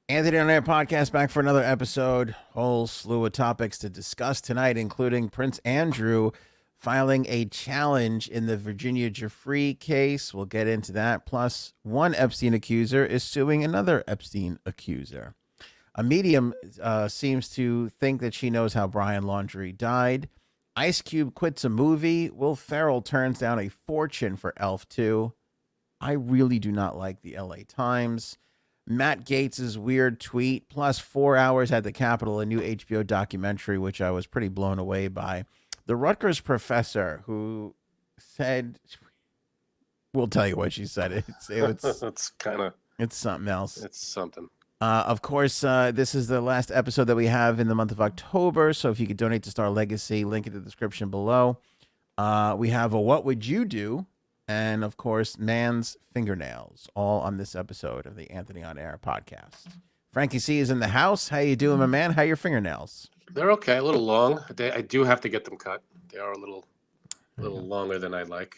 Anthony on Air podcast back for another episode. Whole slew of topics to discuss tonight, including Prince Andrew filing a challenge in the Virginia Jeffrey case. We'll get into that. Plus, one Epstein accuser is suing another Epstein accuser. A medium seems to think that she knows how Brian Laundrie died. Ice Cube quits a movie. Will Ferrell turns down a fortune for Elf 2. I really do not like the LA Times. Matt Gaetz' weird tweet, plus 4 hours at the Capitol, a new HBO documentary, which I was pretty blown away by. The Rutgers professor who said, we'll tell you what she said. It's something else. It's something. Of course, this is the last episode that we have in the month of October. So if you could donate to Star Legacy, link in the description below. We have a What Would You Do? And, of course, man's fingernails, all on this episode of the Anthony on Air podcast. Frankie C is in the house. How you doing, my man? How are your fingernails? They're okay. A little long. I do have to get them cut. They are a little longer than I'd like.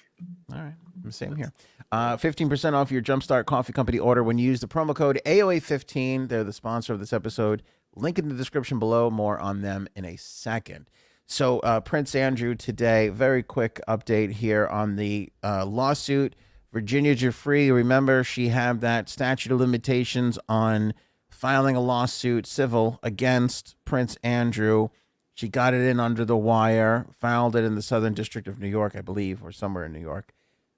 All right. Same here. 15% off your Jumpstart Coffee Company order when you use the promo code AOA15. They're the sponsor of this episode. Link in the description below. More on them in a second. So Prince Andrew today, very quick update here on the lawsuit. Virginia Jeffrey, remember she had that statute of limitations on filing a lawsuit civil against Prince Andrew. She got it in under the wire, filed it in the Southern District of New York, I believe, or somewhere in New York.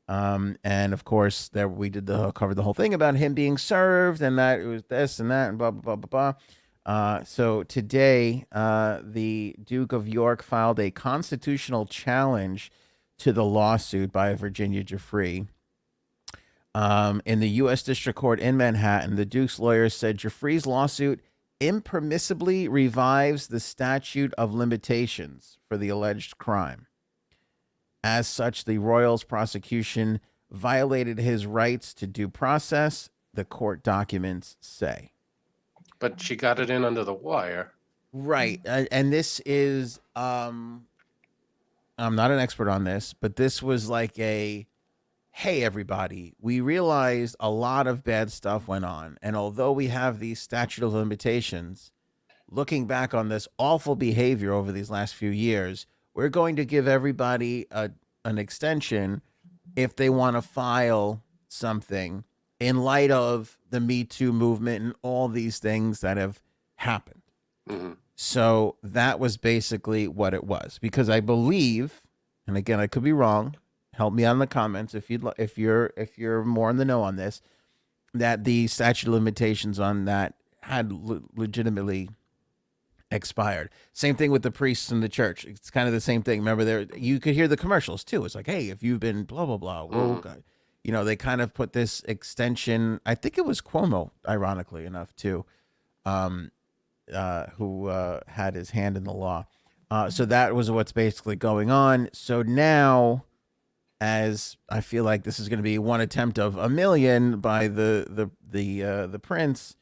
And of course, there we covered the whole thing about him being served and that it was this and that and blah, blah, blah, blah, blah. So today, the Duke of York filed a constitutional challenge to the lawsuit by Virginia Jeffrey. In the U.S. District Court in Manhattan, the Duke's lawyers said Jeffrey's lawsuit impermissibly revives the statute of limitations for the alleged crime. As such, the royals' prosecution violated his rights to due process, the court documents say. But she got it in under the wire. Right. And this is, I'm not an expert on this, but this was like hey, everybody, we realized a lot of bad stuff went on. And although we have these statute of limitations, looking back on this awful behavior over these last few years, we're going to give everybody an extension if they want to file something in light of the Me Too movement and all these things that have happened. Mm-hmm. So that was basically what it was. Because I believe, and again, I could be wrong, help me out in the comments if you're more in the know on this, that the statute of limitations on that had legitimately expired. Same thing with the priests in the church. It's kind of the same thing. Remember, you could hear the commercials too. It's like, hey, if you've been blah, blah, blah, well, God. You know, they kind of put this extension. I think it was Cuomo, ironically enough, too, who had his hand in the law. So that was what's basically going on. So now, as I feel like this is going to be one attempt of a million by the prince,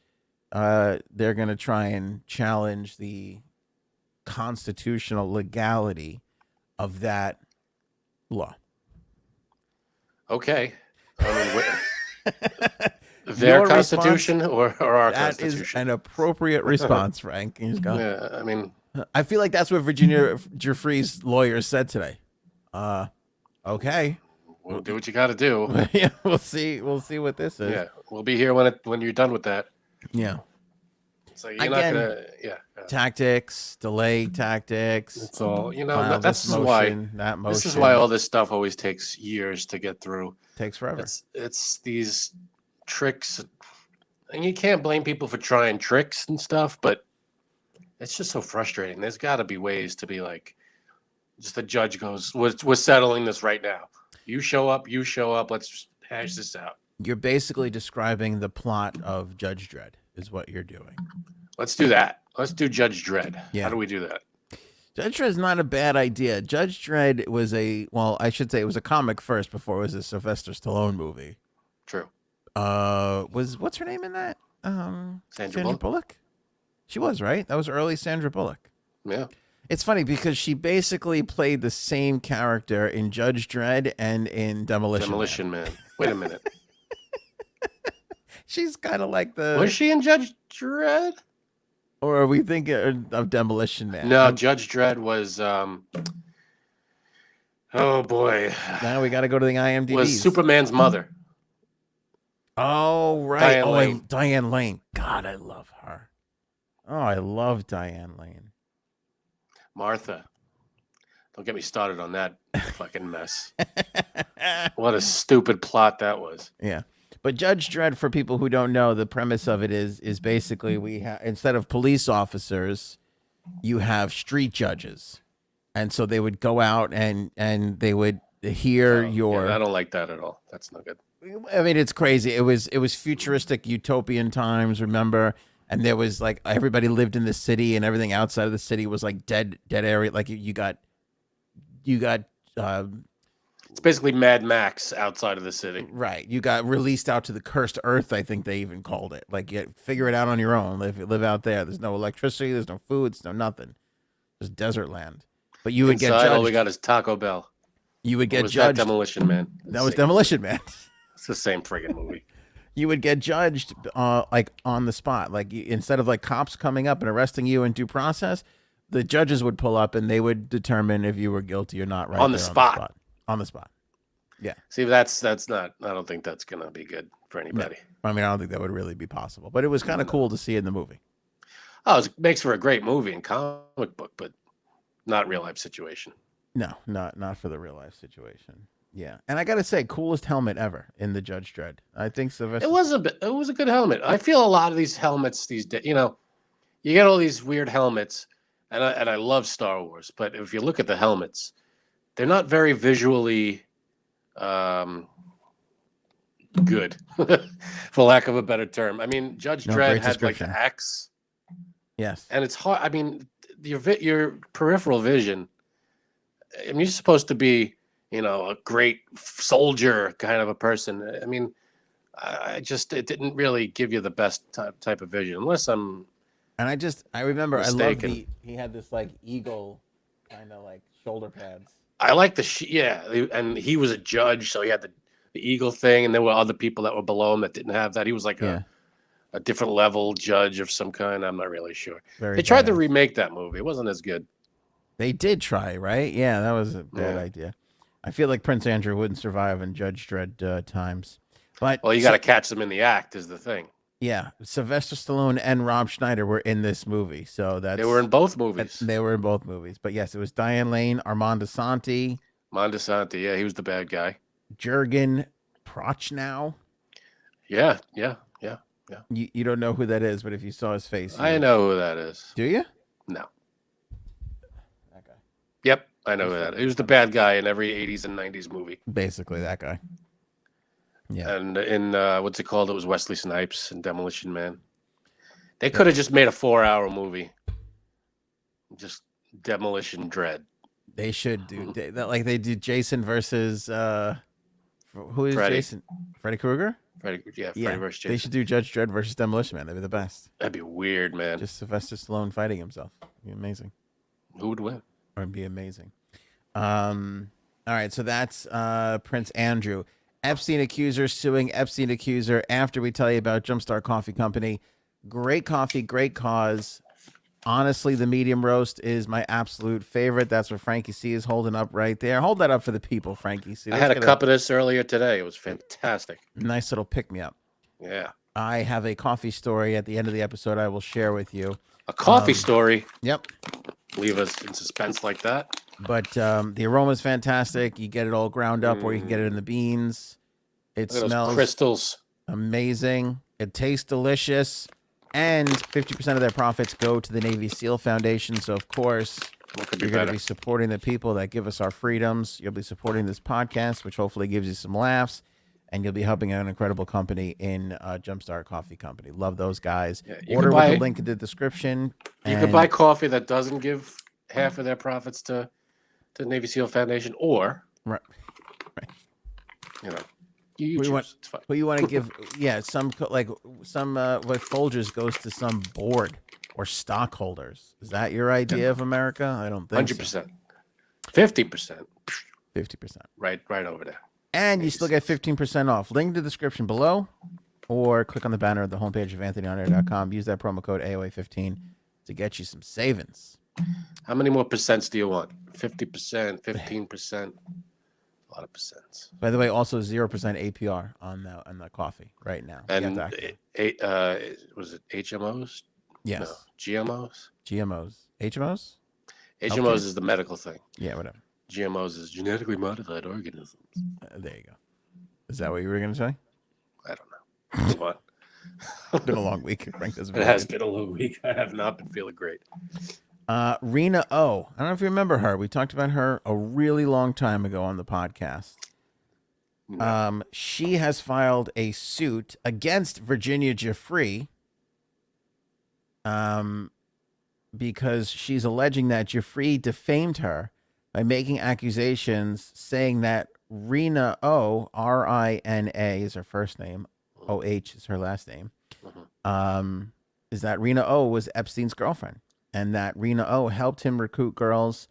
they're going to try and challenge the constitutional legality of that law. Okay. Their constitution or our constitution? That is an appropriate response, Frank. You just go, Yeah, I feel like that's what Virginia Jeffrey's lawyer said today. Okay. We'll do what you got to do. Yeah, we'll see what this is. Yeah, we'll be here when you're done with that. Yeah. So you're Again, not gonna, tactics, delay tactics. It's all This is why all this stuff always takes years to get through. Takes forever. It's these tricks, and you can't blame people for trying tricks and stuff, but it's just so frustrating. There's got to be ways to be like, just the judge goes, we're settling this right now. You show up. Let's just hash this out. You're basically describing the plot of Judge Dredd is what you're doing. Let's do that. Let's do Judge Dredd. Yeah. How do we do that? Judge Dredd is not a bad idea. Judge Dredd was it was a comic first before it was a Sylvester Stallone movie. True. What's her name in that? Sandra Bullock? She was, right? That was early Sandra Bullock. Yeah. It's funny because she basically played the same character in Judge Dredd and in Demolition Man. Wait a minute. She's kind of like Was she in Judge Dredd? or are we thinking of Demolition Man? No, Judge Dredd was. Oh boy, Now we got to go to the IMDb. was Superman's mother. Oh, right. Diane Lane. Diane Lane. God, I love her. Oh, I love Diane Lane. Martha. Don't get me started on that fucking mess. What a stupid plot that was. Yeah. But Judge Dredd, for people who don't know, the premise of it is basically we have, instead of police officers, you have street judges. And so they would go out and they would hear your... Yeah, I don't like that at all. That's not good. I mean, it's crazy. It was futuristic, utopian times, remember? And there was like everybody lived in the city, and everything outside of the city was like dead area. Like you got. It's basically Mad Max outside of the city. Right. You got released out to the cursed earth, I think they even called it. Like, you figure it out on your own. Live out there. There's no electricity. There's no food. There's no nothing. Just desert land. But you would get judged. All we got is Taco Bell. You would get was judged. That Demolition Man. That was Demolition Man. It's the same friggin' movie. You would get judged like on the spot. Like instead of like cops coming up and arresting you in due process, the judges would pull up and they would determine if you were guilty or not. Right on the spot. On the spot. Yeah. See, that's not. I don't think that's gonna be good for anybody. No. I mean, I don't think that would really be possible. But it was kind of cool to see in the movie. Oh, it makes for a great movie and comic book, but not real life situation. No, not for the real life situation. Yeah, and I gotta say, coolest helmet ever in the Judge Dredd. I think Sylvester. It was a good helmet. I feel a lot of these helmets these days. You know, you get all these weird helmets, and I love Star Wars, but if you look at the helmets, they're not very visually good, for lack of a better term. I mean, Judge Dredd had like the axe. Yes, and it's hard. I mean, your peripheral vision. I mean, you're supposed to be, you know, a great soldier kind of a person. I mean, it didn't really give you the best type of vision, unless I'm. And I remember mistaken. I love he had this like eagle kind of like shoulder pads. I like and he was a judge, so he had the eagle thing, and there were other people that were below him that didn't have that. He was like a different level judge of some kind. I'm not really sure. They tried to remake that movie. It wasn't as good. They did try, right? Yeah, that was a bad idea. I feel like Prince Andrew wouldn't survive in Judge Dredd times. But you got to catch them in the act is the thing. Yeah, Sylvester Stallone and Rob Schneider were in this movie, so they were in both movies. They were in both movies, but yes, it was Diane Lane, Armand Asante. Yeah, he was the bad guy. Jurgen Prochnow. Yeah. You don't know who that is, but if you saw his face, I know who that is. Do you? No. That guy. Yep, I know who that is. He was the bad guy in every 80s and 90s movie. Basically, that guy. Yeah. And in what's it called? It was Wesley Snipes and Demolition Man. They could have just made a 4-hour movie. Just Demolition Dredd. They should do that, like they did Jason versus who is Freddy. Jason? Freddy Krueger? Freddy versus Jason. They should do Judge Dredd versus Demolition Man. They'd be the best. That'd be weird, man. Just Sylvester Stallone fighting himself. It'd be amazing. Who would win? It'd be amazing. All right, so that's Prince Andrew. Epstein Accuser suing Epstein Accuser after we tell you about Jumpstart Coffee Company. Great coffee, great cause. Honestly, the medium roast is my absolute favorite. That's what Frankie C is holding up right there. Hold that up for the people, Frankie C. I had a cup of this earlier today. It was fantastic. Nice little pick-me-up. Yeah. I have a coffee story at the end of the episode I will share with you. A coffee story? Yep. Leave us in suspense like that. But the aroma is fantastic. You get it all ground up, or you can get it in the beans. It smells crystals. Amazing. It tastes delicious. And 50% of their profits go to the Navy SEAL Foundation. So, of course, you're going to be supporting the people that give us our freedoms. You'll be supporting this podcast, which hopefully gives you some laughs. And you'll be helping out an incredible company in Jumpstart Coffee Company. Love those guys. Yeah, order with the link in the description. You can buy coffee that doesn't give half of their profits to the Navy SEAL Foundation, or right. You know, you choose. It's fine. Well, you want to give, some what Folgers goes to some board or stockholders. Is that your idea of America? I don't think 100%. So. 50%. 50%. Right over there. And you still get 15% off. Link in the description below or click on the banner at the homepage of anthonyonair.com. Use that promo code AOA15 to get you some savings. How many more percents do you want? 50%, 15%? A lot of percents. By the way, also 0% APR on the coffee right now. And was it HMOs? Yes. No, GMOs? GMOs. HMOs? HMOs Healthcare? is the medical thing. Yeah, whatever. GMOs is genetically modified organisms. There you go. Is that what you were going to say? I don't know. What? It's been a long week. Frank doesn't It has been a long week. I have not been feeling great. Rena O. I don't know if you remember her. We talked about her a really long time ago on the podcast. No. She has filed a suit against Virginia Jeffrey because she's alleging that Jeffrey defamed her by making accusations saying that Rena O, R-I-N-A is her first name, O-H is her last name, is that Rena O was Epstein's girlfriend and that Rena O helped him recruit girls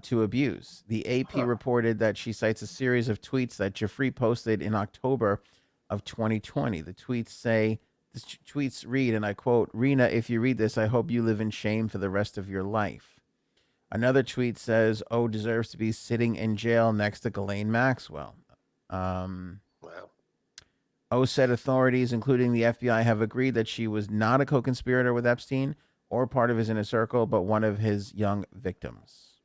to abuse. The AP reported that she cites a series of tweets that Jeffrey posted in October of 2020. The tweets read, and I quote, "Rena, if you read this, I hope you live in shame for the rest of your life." Another tweet says, "O deserves to be sitting in jail next to Ghislaine Maxwell." Wow. O said authorities, including the FBI, have agreed that she was not a co-conspirator with Epstein or part of his inner circle, but one of his young victims.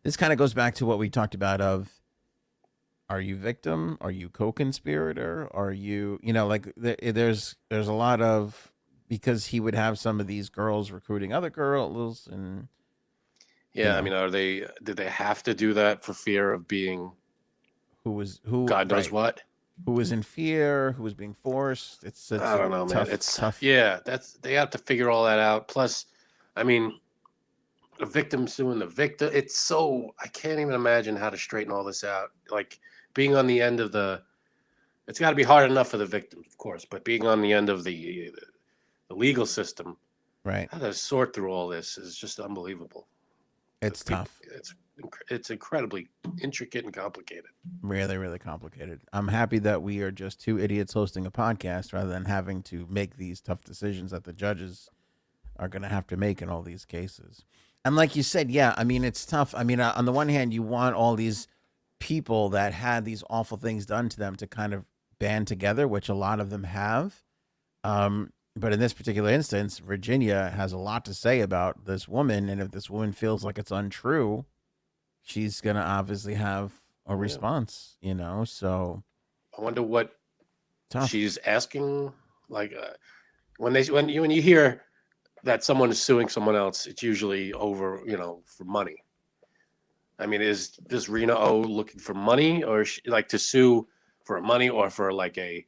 This kind of goes back to what we talked about of, are you victim? Are you co-conspirator? Are you, like there's a lot of, because he would have some of these girls recruiting other girls and. Yeah. I mean, did they have to do that for fear of being who God knows what? Who was in fear, who was being forced. I don't know, man. It's tough. Yeah, they have to figure all that out. Plus, I mean, a victim suing the victim. I can't even imagine how to straighten all this out. Like being on the end of it's got to be hard enough for the victims, of course, but being on the end of the legal system, how to sort through all this is just unbelievable. It's tough. It's incredibly intricate and complicated. Really, really complicated. I'm happy that we are just two idiots hosting a podcast rather than having to make these tough decisions that the judges are going to have to make in all these cases. And like you said, yeah, I mean, it's tough. I mean, on the one hand, you want all these people that had these awful things done to them to kind of band together, which a lot of them have. But in this particular instance, Virginia has a lot to say about this woman. And if this woman feels like it's untrue, she's going to obviously have a response, so. I wonder what she's asking. Like when you hear that someone is suing someone else, it's usually over, for money. I mean, is this Rena O looking for money, or like to sue for money, or for like an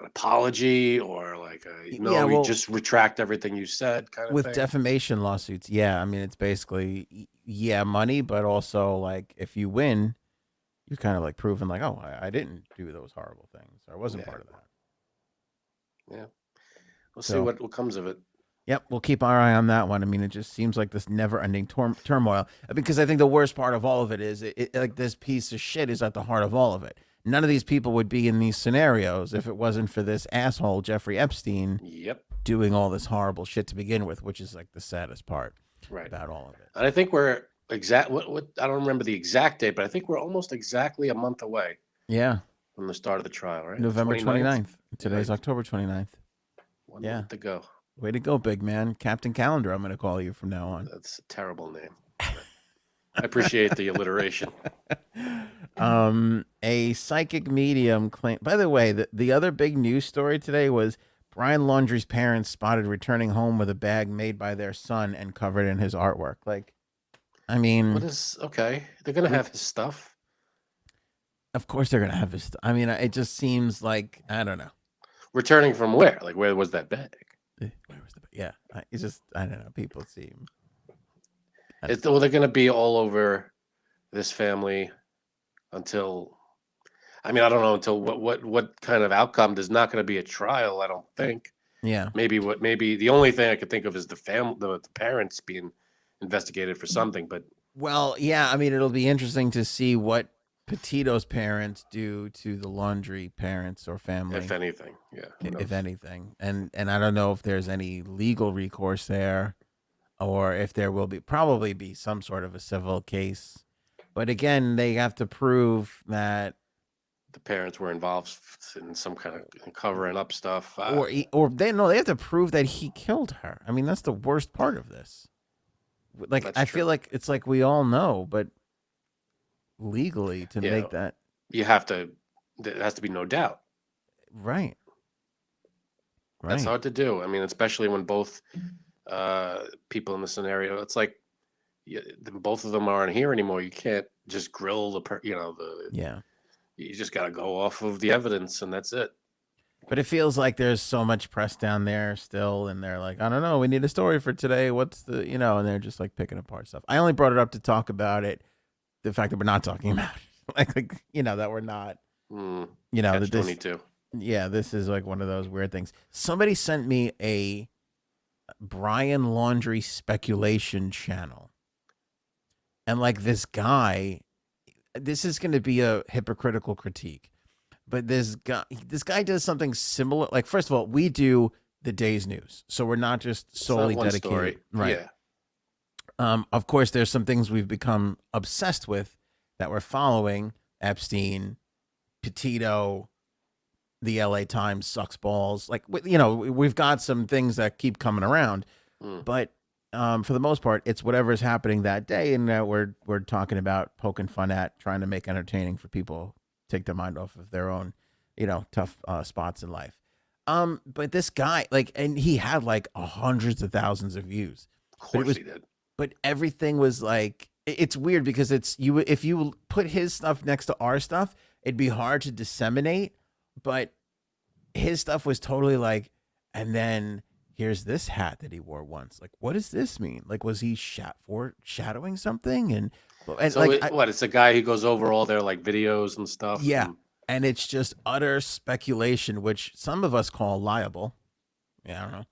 apology, or like you just retract everything you said kind of with thing? With defamation lawsuits, yeah. I mean, it's basically, money, but also like if you win, you're kind of like proving like, oh, I didn't do those horrible things. I wasn't part of that. Yeah. We'll see what comes of it. Yep, we'll keep our eye on that one. I mean, it just seems like this never-ending turmoil. Because I think the worst part of all of it is, like this piece of shit is at the heart of all of it. None of these people would be in these scenarios if it wasn't for this asshole Jeffrey Epstein. Doing all this horrible shit to begin with, which is like the saddest part about all of it. And I think we're I don't remember the exact date, but I think we're almost exactly a month away. Yeah. From the start of the trial, right? November 29th. Today's October 29th. 1 month to go. Way to go, big man. Captain Calendar, I'm going to call you from now on. That's a terrible name. I appreciate the alliteration. A psychic medium claim. By the way, the other big news story today was Brian Laundrie's parents spotted returning home with a bag made by their son and covered in his artwork. Like, I mean, okay? They're going to have his stuff. Of course they're going to have his stuff. I mean, it just seems like, I don't know. Returning from where? Like, where was that bag? Where was the bag? Yeah. It's just, I don't know. People seem. They're going to be all over this family until, I mean, I don't know until what kind of outcome. There's not going to be a trial, I don't think. Yeah. Maybe the only thing I could think of is the parents being investigated for something, but. Well, yeah, I mean, it'll be interesting to see what Petito's parents do to the Laundrie parents or family, if anything. Yeah. Who if knows? anything. And I don't know if there's any legal recourse there, or if there will probably be some sort of a civil case. But again, they have to prove that, The parents were involved in some kind of covering up stuff. or they have to prove that he killed her. I mean, that's the worst part of this. Like, That's I true. feel like it's like we all know, but legally to Yeah. make that You have to. There has to be no doubt. right. That's Right. hard to do. I mean, especially when both people in the scenario. It's like both of them aren't here anymore. You can't just grill the. Yeah. You just got to go off of the evidence, and that's it. But it feels like there's so much press down there still, and they're like, I don't know, we need a story for today. What's the, and they're just like picking apart stuff. I only brought it up to talk about it, the fact that we're not talking about it, that we're not, Catch 22. Yeah, this is like one of those weird things. Somebody sent me a Brian Laundrie speculation channel, and like this guy, this is going to be a hypocritical critique. But this guy does something similar. Like, first of all, we do the day's news, so we're not just solely one dedicated. story. Right. Yeah. Of course, there's some things we've become obsessed with that we're following: Epstein, Petito, the LA Times sucks balls. Like, we've got some things that keep coming around, but for the most part, it's whatever's happening that day, and we're talking about, poking fun at, trying to make entertaining for people, take their mind off of their own, tough spots in life. But this guy, and he had like hundreds of thousands of views. Of course he did. But everything was like, it's weird because if you put his stuff next to our stuff, it'd be hard to disseminate. But his stuff was totally like, and then here's this hat that he wore once. Like, what does this mean? Like, was he shadowing something? And so it's a guy who goes over all their like videos and stuff. Yeah. And it's just utter speculation, which some of us call liable. Yeah, I don't know.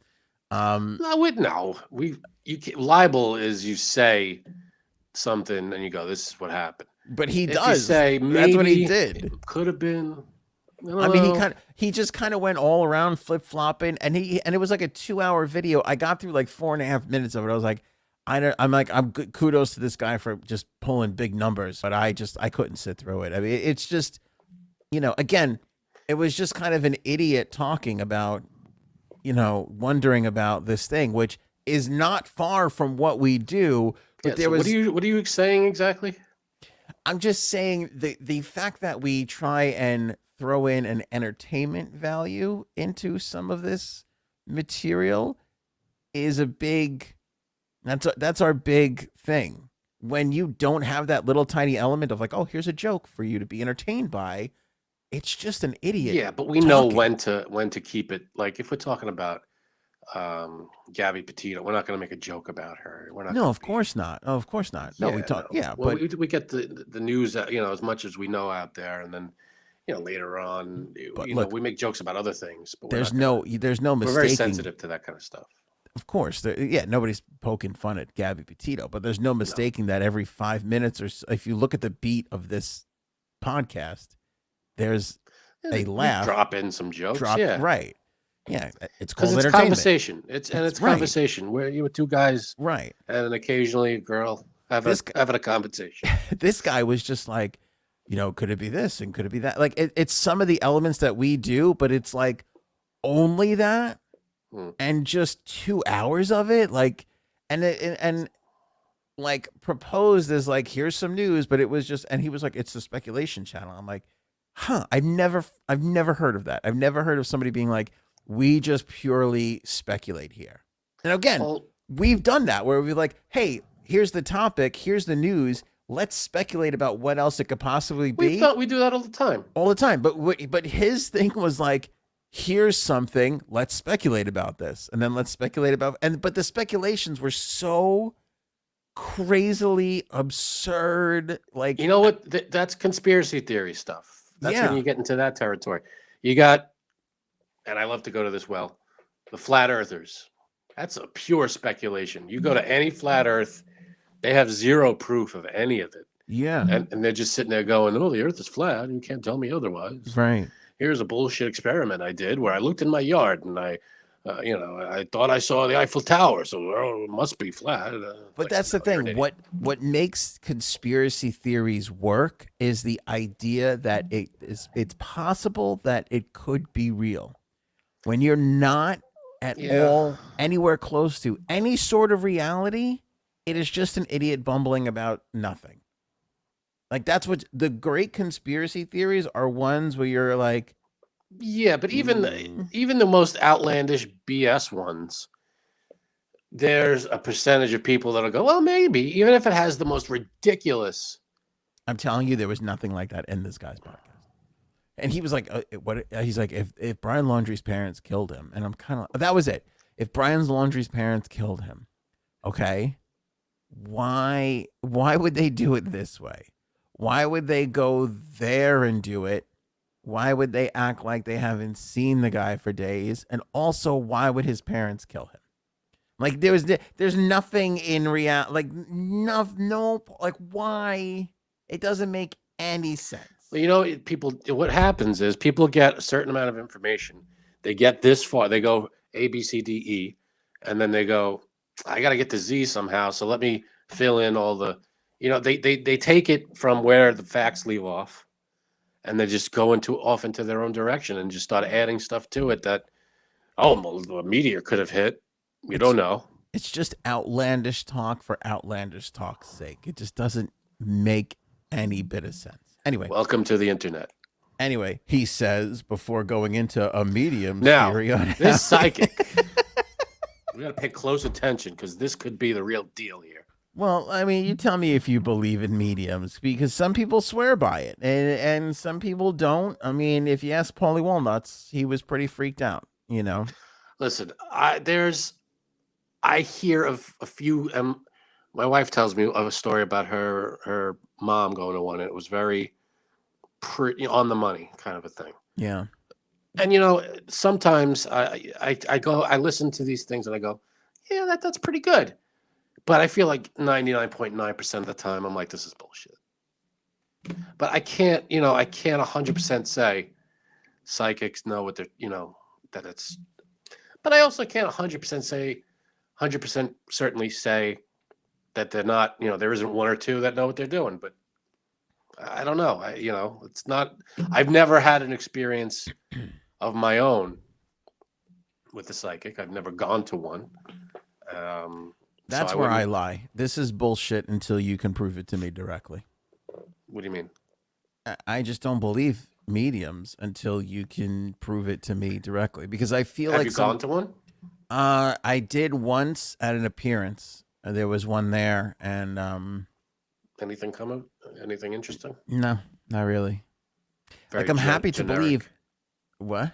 Libel is you say something and you go, this is what happened. But he if does. You say maybe that's what he did. It could have been. I mean, he just kind of went all around flip flopping, and it was like a 2-hour video. I got through like 4.5 minutes of it. I was like, I'm good. Kudos to this guy for just pulling big numbers, but I couldn't sit through it. I mean, it's just, again, it was just kind of an idiot talking about, wondering about this thing, which is not far from what we do. But what are you saying exactly? I'm just saying the fact that we try and throw in an entertainment value into some of this material is a big, that's our big thing. When you don't have that little tiny element of like, oh, here's a joke for you to be entertained by, it's just an idiot. Yeah, but we know when to keep it. Like if we're talking about Gabby Petito, we're not going to make a joke about her. We're not. No, of course not. Oh, of course not. No, we talk. No. Yeah, well, but we get the news, as much as we know out there, and then later on, we make jokes about other things. But there's no mistaking. We're very sensitive to that kind of stuff. Of course, nobody's poking fun at Gabby Petito, but there's no mistaking that every 5 minutes or so, if you look at the beat of this podcast, there's a laugh. Drop in some jokes. Right. Yeah, it's called entertainment. Conversation. It's conversation where you were two guys, right, and then occasionally a girl having a conversation. This guy was just like, could it be this and could it be that? Like it's some of the elements that we do, but it's like only that, and just 2 hours of it, like, and like proposed as like, here's some news, but it was just, and he was like, it's the speculation channel. I'm like, huh? I've never heard of that. I've never heard of somebody being like, we just purely speculate here. And again, we've done that where we're like, hey, here's the topic, here's the news. Let's speculate about what else it could possibly be. We do that all the time. All the time. But his thing was like, here's something, let's speculate about this. And then let's speculate about, but the speculations were so crazily absurd. Like, you know what? That's conspiracy theory stuff. That's when you get into that territory. You got, and I love to go to this well, the flat earthers. That's a pure speculation. You go to any flat earth, they have zero proof of any of it. Yeah. And they're just sitting there going, "Oh, the Earth is flat. You can't tell me otherwise." Right. Here's a bullshit experiment I did where I looked in my yard and I thought I saw the Eiffel Tower, so it must be flat. But that's the no, you're an thing. idiot. What makes conspiracy theories work is the idea that it's possible that it could be real. When you're not at Yeah. all anywhere close to any sort of reality, it is just an idiot bumbling about nothing. Like that's what the great conspiracy theories are, ones where you're like, Yeah, but mm, even the most outlandish BS ones, there's a percentage of people that'll go, well, maybe, even if it has the most ridiculous. I'm telling you, there was nothing like that in this guy's podcast. And he was like, "What?" He's like, "If Brian Laundrie's parents killed him," and I'm kind of that was it. If Brian Laundrie's parents killed him, okay, why would they do it this way? Why would they go there and do it? Why would they act like they haven't seen the guy for days? And also, why would his parents kill him? Like there's nothing in reality. Like no, like why? It doesn't make any sense. Well, what happens is people get a certain amount of information. They get this far. They go A, B, C, D, E, and then they go, I got to get to Z somehow. So let me fill in all the, they take it from where the facts leave off, and they just go off into their own direction and just start adding stuff to it that, well, a meteor could have hit. You don't know. It's just outlandish talk for outlandish talk's sake. It just doesn't make any bit of sense. Anyway, Welcome to the internet. Anyway, he says before going into a medium Now, theory on this psychic, we got to pay close attention because this could be the real deal here. Well, I mean, you tell me if you believe in mediums, because some people swear by it and some people don't. I mean, if you ask Paulie Walnuts, he was pretty freaked out, Listen, I hear of a few. My wife tells me of a story about her mom going to one, and it was very pretty on the money kind of a thing. Yeah. And sometimes I listen to these things and I go, yeah, that's pretty good. But I feel like 99.9% of the time I'm like, this is bullshit. But I can't 100% say psychics know what they're, that it's. But I also can't 100% say, 100% certainly say that they're not, there isn't one or two that know what they're doing. But I don't know. It's not. I've never had an experience of my own with a psychic. I've never gone to one. That's where I lie. This is bullshit until you can prove it to me directly. What do you mean? I just don't believe mediums until you can prove it to me directly, because I feel Have like you gone to one? I did once at an appearance. There was one there, and anything coming? Anything interesting? No, not really. Very like I'm happy to generic. believe. What?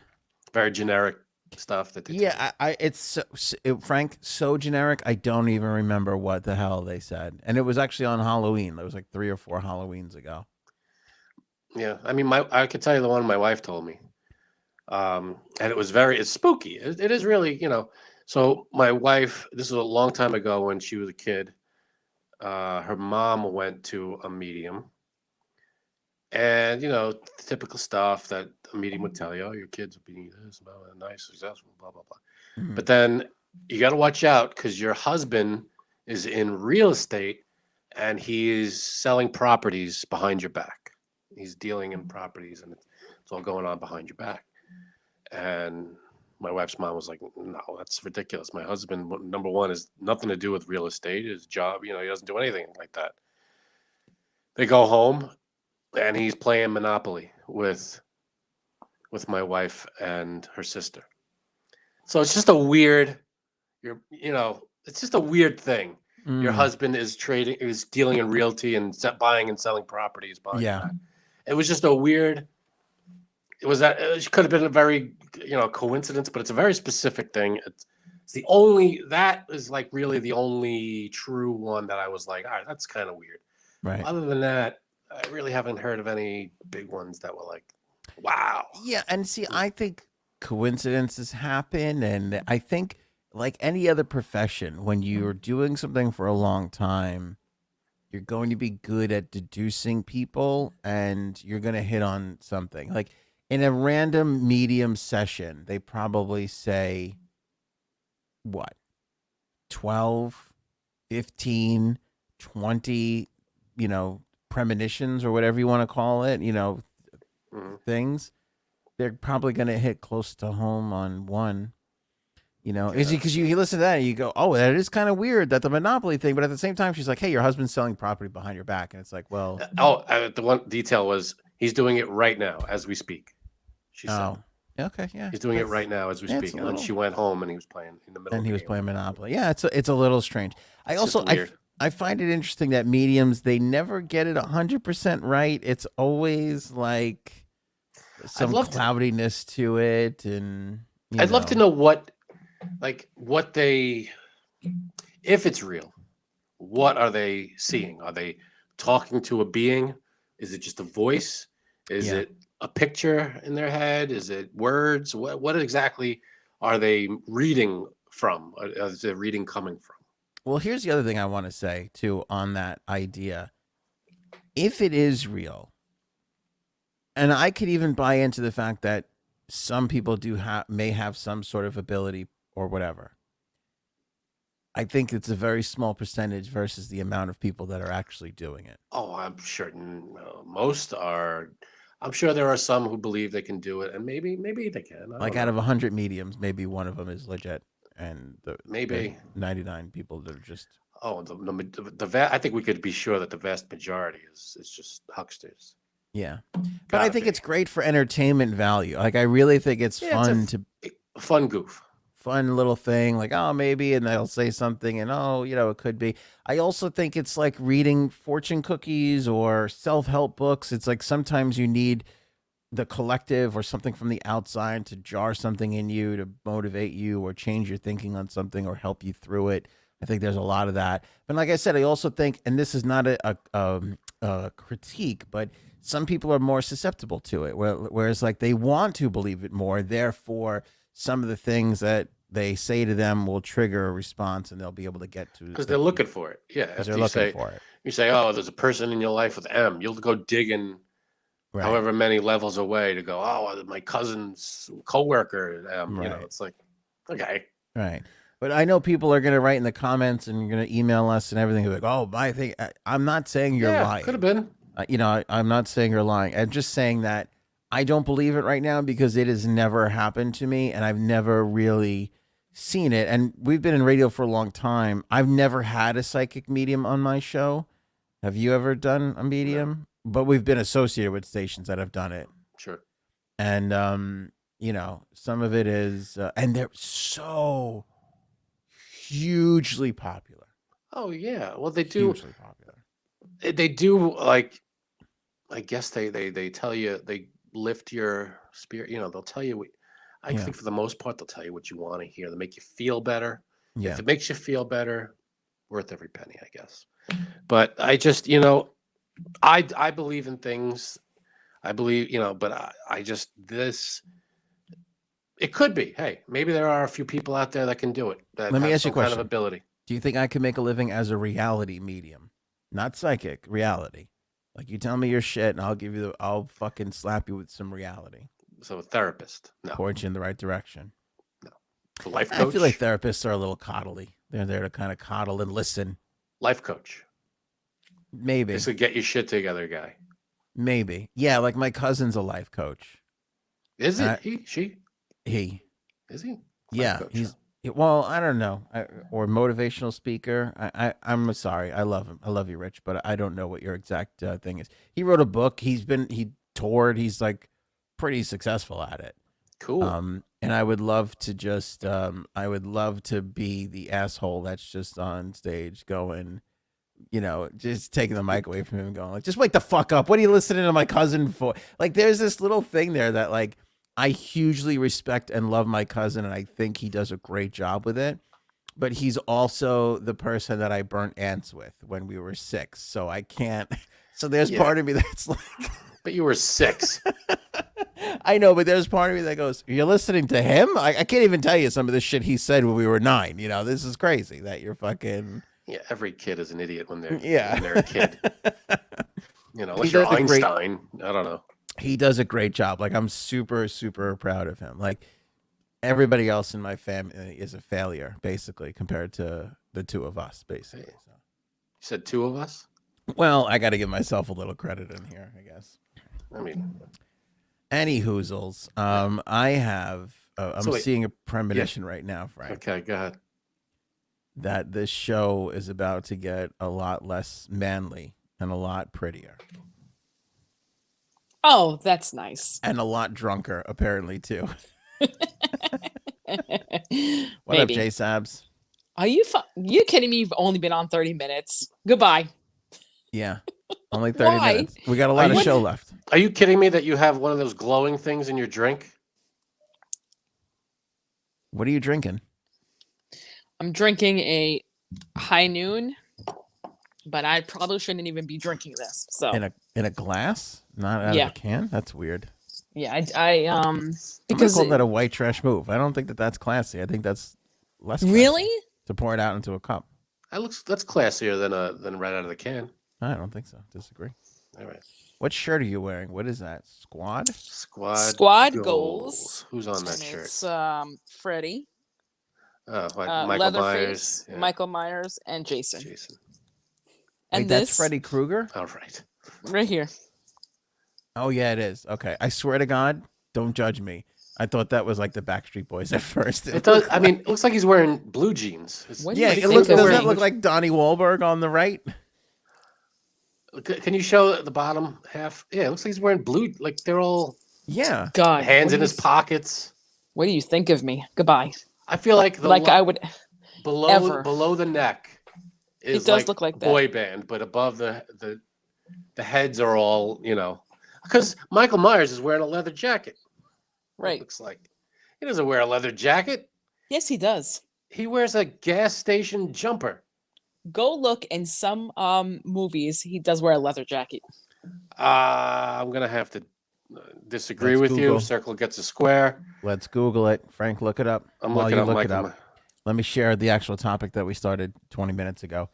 Very generic stuff that they Yeah, it's Frank, so generic. I don't even remember what the hell they said, and it was actually on Halloween. It was like 3 or 4 Halloweens ago. Yeah, I mean, I could tell you the one my wife told me, and it's spooky. It is really, So my wife, this was a long time ago when she was a kid. Her mom went to a medium, and typical stuff that a medium would tell you. Oh, your kids will be this, blah, blah, nice, successful, blah blah blah. Mhm. But then you got to watch out because your husband is in real estate, and he's selling properties behind your back. He's dealing in properties, and it's all going on behind your back. And my wife's mom was like, no, that's ridiculous. My husband, number one, is nothing to do with real estate. His job, he doesn't do anything like that. They go home, and he's playing Monopoly with my wife and her sister. So it's just a weird, it's just a weird thing. Your husband is dealing in realty and buying and selling properties behind your back. It was just a weird. It could have been a very, coincidence, but it's a very specific thing. It's that is like really the only true one that I was like, all right, that's kind of weird. Right. Other than that, I really haven't heard of any big ones that were like, wow. Yeah, and see, I think coincidences happen, and I think like any other profession, when you're doing something for a long time, you're going to be good at deducing people, and you're going to hit on something. Like in a random medium session, they probably say, what, 12, 15, 20, premonitions or whatever you want to call it, things. They're probably going to hit close to home on one. Because you listen to that and you go, oh, that is kind of weird, that the monopoly thing. But at the same time, she's like, hey, your husband's selling property behind your back. And it's like, well. The one detail was he's doing it right now as we speak. She said. Okay, yeah. He's doing it right now as we speak. And then she went home and he was playing in the middle And of he the was game. playing Monopoly. Yeah, it's a little strange. Weird. I find it interesting that mediums, they never get it 100% right. It's always like some cloudiness to it. And I'd love to know what they, if it's real, what are they seeing? Are they talking to a being? Is it just a voice? Is it a picture in their head? Is it words? What exactly are they reading from? Is the reading coming from? Well, here's the other thing I want to say too on that idea. If it is real, and I could even buy into the fact that some people may have some sort of ability or whatever, I think it's a very small percentage versus the amount of people that are actually doing it. Oh, I'm sure most are. I'm sure there are some who believe they can do it, and maybe they can. Like out of 100 mediums, maybe one of them is legit, and maybe 99 people that are just. Oh, I think we could be sure that the vast majority is just hucksters. Yeah, but I think it's great for entertainment value. Like I really think it's fun fun goof. Fun little thing, like, oh, maybe, and they'll say something, and it could be. I also think it's like reading fortune cookies or self-help books. It's like sometimes you need the collective or something from the outside to jar something in you to motivate you or change your thinking on something or help you through it. I think there's a lot of that. But like I said, I also think, and this is not a critique, but some people are more susceptible to it, whereas like they want to believe it more, therefore some of the things that they say to them will trigger a response, and they'll be able to get to because they're looking for it. Yeah, they're looking for it. You say, "Oh, there's a person in your life with M." You'll go digging, however many levels away to go. Oh, my cousin's coworker. It's like, okay, right. But I know people are going to write in the comments and you're going to email us and everything. Like, oh, my thing. I'm not saying you're lying. Could have been. I'm not saying you're lying. I'm just saying that I don't believe it right now because it has never happened to me and I've never really seen it. And we've been in radio for a long time. I've never had a psychic medium on my show. Have you ever done a medium? No. But we've been associated with stations that have done it. Sure. And, some of it is, and they're so hugely popular. Oh, yeah. Well, they do. Hugely popular. They do, like, I guess they tell you, they lift your spirit. They'll tell you I think for the most part, they'll tell you what you want to hear. They make you feel better. Yeah. If it makes you feel better, worth every penny, I guess. But I just, I believe in things. I believe, but I just, it could be. Hey, maybe there are a few people out there that can do it. That Let me ask you a question. Kind of ability. Do you think I could make a living as a reality medium? Not psychic, reality. Like you tell me your shit and I'll fucking slap you with some reality. So a therapist. No. Point you in the right direction. No. A life coach. I feel like therapists are a little coddly. They're there to kind of coddle and listen. Life coach. Maybe. This would get your shit together, guy. Maybe. Yeah, like my cousin's a life coach. Is it? She? He. Is he? Yeah. Well, I don't know. Or motivational speaker. I'm sorry. I love him. I love you, Rich, but I don't know what your exact thing is. He wrote a book. He toured. He's like pretty successful at it. Cool. And I would love to just, I would love to be the asshole that's just on stage going, just taking the mic away from him and going like, just wake the fuck up. What are you listening to my cousin for? Like, there's this little thing there that like, I hugely respect and love my cousin, and I think he does a great job with it. But he's also the person that I burnt ants with when we were 6. So I can't. So there's part of me that's like. But you were 6. I know, but there's part of me that goes, you're listening to him? I can't even tell you some of the shit he said when we were 9. This is crazy that you're fucking. Yeah, every kid is an idiot when they're a kid. You know, unless He you're does a great- Einstein. I don't know. He does a great job. Like, I'm super, super proud of him. Like, everybody else in my family is a failure, basically, compared to the two of us, basically. Hey. So. You said two of us? Well, I got to give myself a little credit in here, I guess. I mean, Any hoozles. I have. I'm So wait. seeing a premonition right now, Frank, okay, go ahead. that this show is about to get a lot less manly and a lot prettier Oh, that's nice. and a lot drunker, apparently too. What up, Maybe. J Sabs? Are you you kidding me? You've only been on 30 minutes. Goodbye. Yeah, only 30 Why? minutes. We got a lot of you- show left. Are you kidding me that you have one of those glowing things in your drink? What are you drinking? I'm drinking a high noon, but I probably shouldn't even be drinking this. So In a glass, not out Yeah. of a can. That's weird. yeah, I Because because call that a white trash move. I don't think that that's classy. I think that's less classy really to pour it out into a cup. That's classier than right out of the can. I don't think so. Disagree. All right. What shirt are you wearing? What is that? Squad? Squad goals. Who's on that and shirt? it's Freddie, Oh, Michael Myers. Leatherface, Yeah. Michael Myers, and Jason. And Wait, this that's Freddy Krueger? All right. right here. Oh, yeah, it is. Okay. I swear to God, don't judge me. I thought that was like the Backstreet Boys at first. It does. I mean, it looks like he's wearing blue jeans. What do Yeah, you it think looks, of doesn't me? that look like Donnie Wahlberg on the right? Can you show the bottom half? Yeah, it looks like he's wearing blue. Like they're all Yeah. God, hands what in do his you- pockets. What do you think of me? Goodbye. I feel like I would. below the neck is does look like that. boy band, but above the heads are all, because Michael Myers is wearing a leather jacket. It Right. looks like he doesn't wear a leather jacket. Yes, he does. He wears a gas station jumper. Go look in some movies. He does wear a leather jacket. I'm gonna have to disagree Let's with Google. you. Circle gets a square. Let's Google it. Frank, look it up. I'm While looking you up look Michael. it up, let me share the actual topic that we started 20 minutes ago.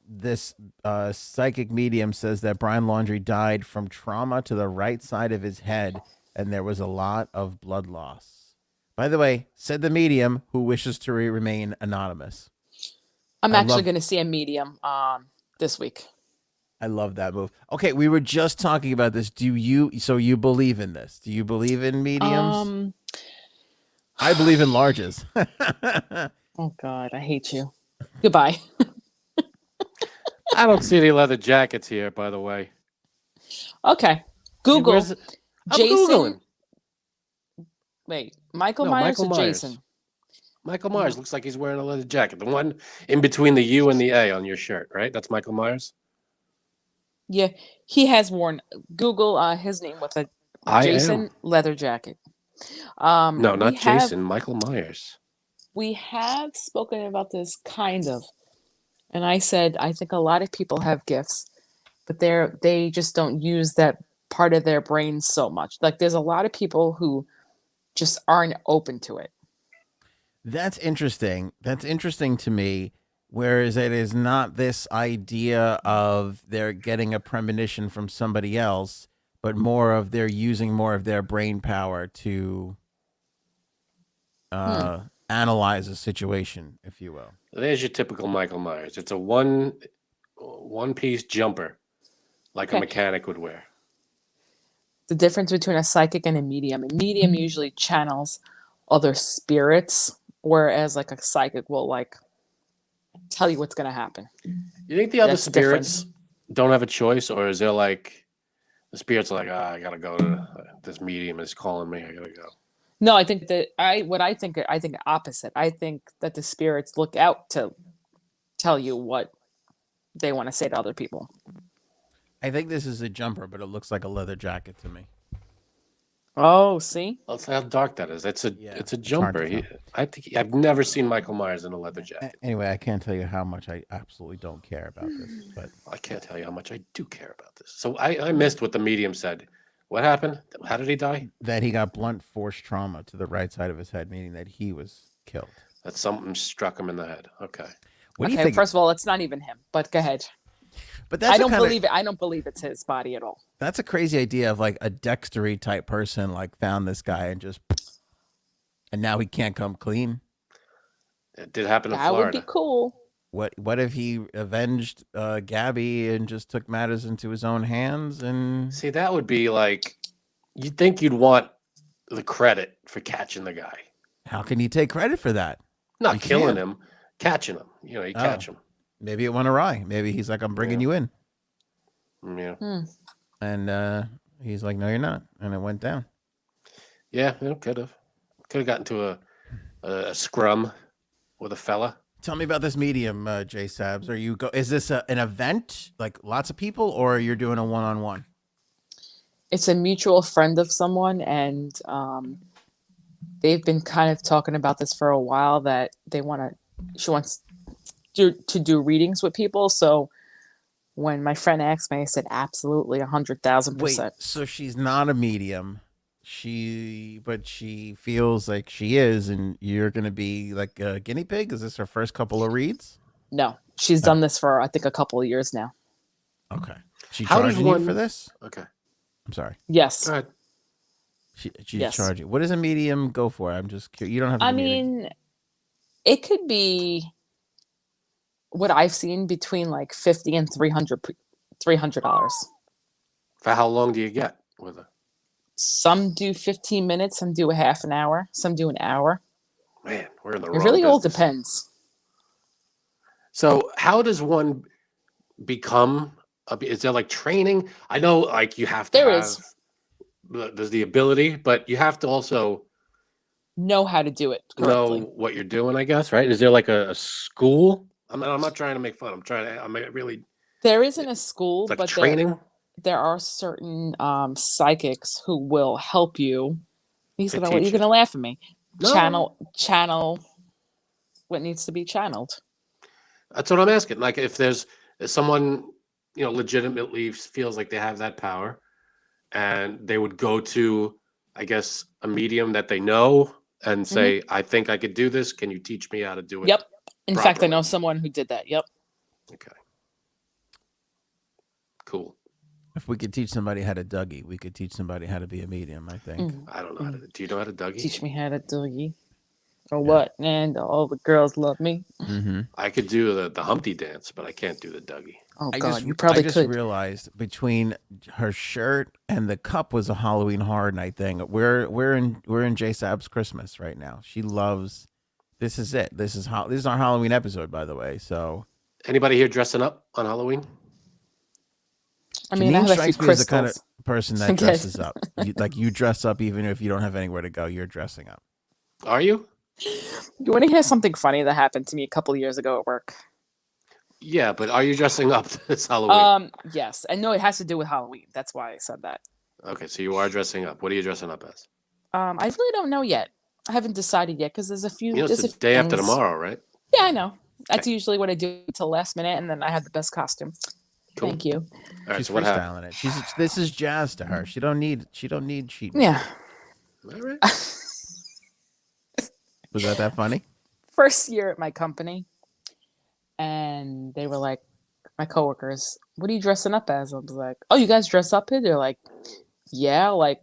This psychic medium says that Brian Laundrie died from trauma to the right side of his head, and there was a lot of blood loss. By the way, said the medium, who wishes to remain anonymous. I'm I actually love- going to see a medium this week. I love that move. Okay, we were just talking about this. So you believe in this? Do you believe in mediums? I believe in larges. Oh God, I hate you. Goodbye. I don't see any leather jackets here, by the way. Okay. Google Where's it? I'm Jason. Googling. Wait, Michael No, Myers Michael or Myers. Jason? Michael Myers looks like he's wearing a leather jacket. The one in between the U and the A on your shirt, right? That's Michael Myers. Yeah, he has worn. Google his name with a I Jason am. leather jacket. No, we not have- Jason. Michael Myers. We have spoken about this kind of, and I said I think a lot of people have gifts, but they just don't use that part of their brain so much. Like there's a lot of people who just aren't open to it. That's interesting. That's interesting to me. Whereas it is not this idea of they're getting a premonition from somebody else, but more of they're using more of their brain power to analyze a situation, if you will. There's your typical Michael Myers. It's a one piece jumper, like a Okay. mechanic would wear. The difference between a psychic and a medium usually channels other spirits, whereas like a psychic will like tell you what's going to happen. You think the other That's the spirits don't have a choice, or is there like the spirits are like, I gotta go to this medium is calling me. I gotta go. No, I think that I think opposite. I think that the spirits look out to tell you what they want to say to other people. I think this is a jumper, but it looks like a leather jacket to me. Oh, see? That's how dark that is. It's a Yeah, it's a it's hard to jumper. tell. I've never seen Michael Myers in a leather jacket. Anyway, I can't tell you how much I absolutely don't care about this, but I can't tell you how much I do care about this. So I missed what the medium said. What happened? How did he die? that he got blunt force trauma to the right side of his head, meaning that he was killed. That something struck him in the head. Okay. What do you Okay, think? first of all, it's not even him. But go ahead. But that's I don't kinda, believe it. I don't believe it's his body at all. That's a crazy idea of like a Dextery type person like found this guy and now he can't come clean. It did happen in That would be Florida. cool. What if he avenged Gabby and just took matters into his own hands and See, that would be like, you'd think you'd want the credit for catching the guy. how can he take credit for that? Not You killing can't. him, catching him. You know, you catch him. Maybe it went awry. Maybe he's like, I'm bringing you in. Yeah. And he's like, no, you're not. And it went down. Yeah, could have. Could have gotten to a scrum with a fella. Tell me about this medium, J Sabs. Is this an event, like lots of people, or you're doing a one-on-one? It's a mutual friend of someone, and they've been kind of talking about this for a while, that she wants to do readings with people. So when my friend asked me, I said, absolutely, 100,000%. Wait, so she's not a medium. But she feels like she is, and you're going to be like a guinea pig? Is this her first couple of reads? No, she's done this for, I think, a couple of years now. Okay. She How does charging you for this? Okay. I'm sorry. Yes. Go ahead. She's Yes. charging. What does a medium go for? I'm just curious. You don't have to I give me any- mean, it could be what I've seen between like $50 and $300. For how long do you get with her? Some do 15 minutes, some do a half an hour, some do an hour. Man, we're in the It wrong really all business. depends. So how does one become is there like training? I know like you have to There have is. there's the ability, but you have to also Know how to do it know correctly. what you're doing, I guess, right? Is there like a school? I'm not trying to make fun. I'm really There isn't a school, like but training. there are certain psychics who will help you. You're To gonna teach you. laugh at me. No. Channel what needs to be channeled. That's what I'm asking. Like if someone, legitimately feels like they have that power and they would go to, I guess, a medium that they know and say, I think I could do this. Can you teach me how to do it? Yep. In fact, I properly? know someone who did that. Yep. Okay. Cool. If we could teach somebody how to Dougie, we could teach somebody how to be a medium, I think. I don't know how to. Do you know how to Dougie? Teach me how to Dougie. Or what? And all the girls love me. Mm-hmm. I could do the Humpty dance, but I can't do the Dougie. Oh I God, just, you probably I just could. realized between her shirt and the cup was a Halloween Horror Night thing. We're in J Sab's Christmas right now. She loves. This is it. This is our Halloween episode, by the way. So Anybody here dressing up on Halloween? I mean, I Janine have a few strikes me as the kind of crystals. person that Okay. dresses up. You dress up even if you don't have anywhere to go. You're dressing up. Are you? You want to hear something funny that happened to me a couple of years ago at work? Yeah, but are you dressing up this Halloween? Yes, and no, it has to do with Halloween. That's why I said that. Okay, so you are dressing up. What are you dressing up as? I really don't know yet. I haven't decided yet because there's a few. You know, it's there's the a few day after things. tomorrow, right? Yeah, I know. That's Okay. usually what I do till last minute, and then I have the best costume. Cool. Thank you. All right, She's so what happened? freestyling it. This is jazz to her. She don't need sheet. Yeah. All right. Was that funny? First year at my company, and they were like, my coworkers, "What are you dressing up as?" I was like, "Oh, you guys dress up here?" They're like, "Yeah, like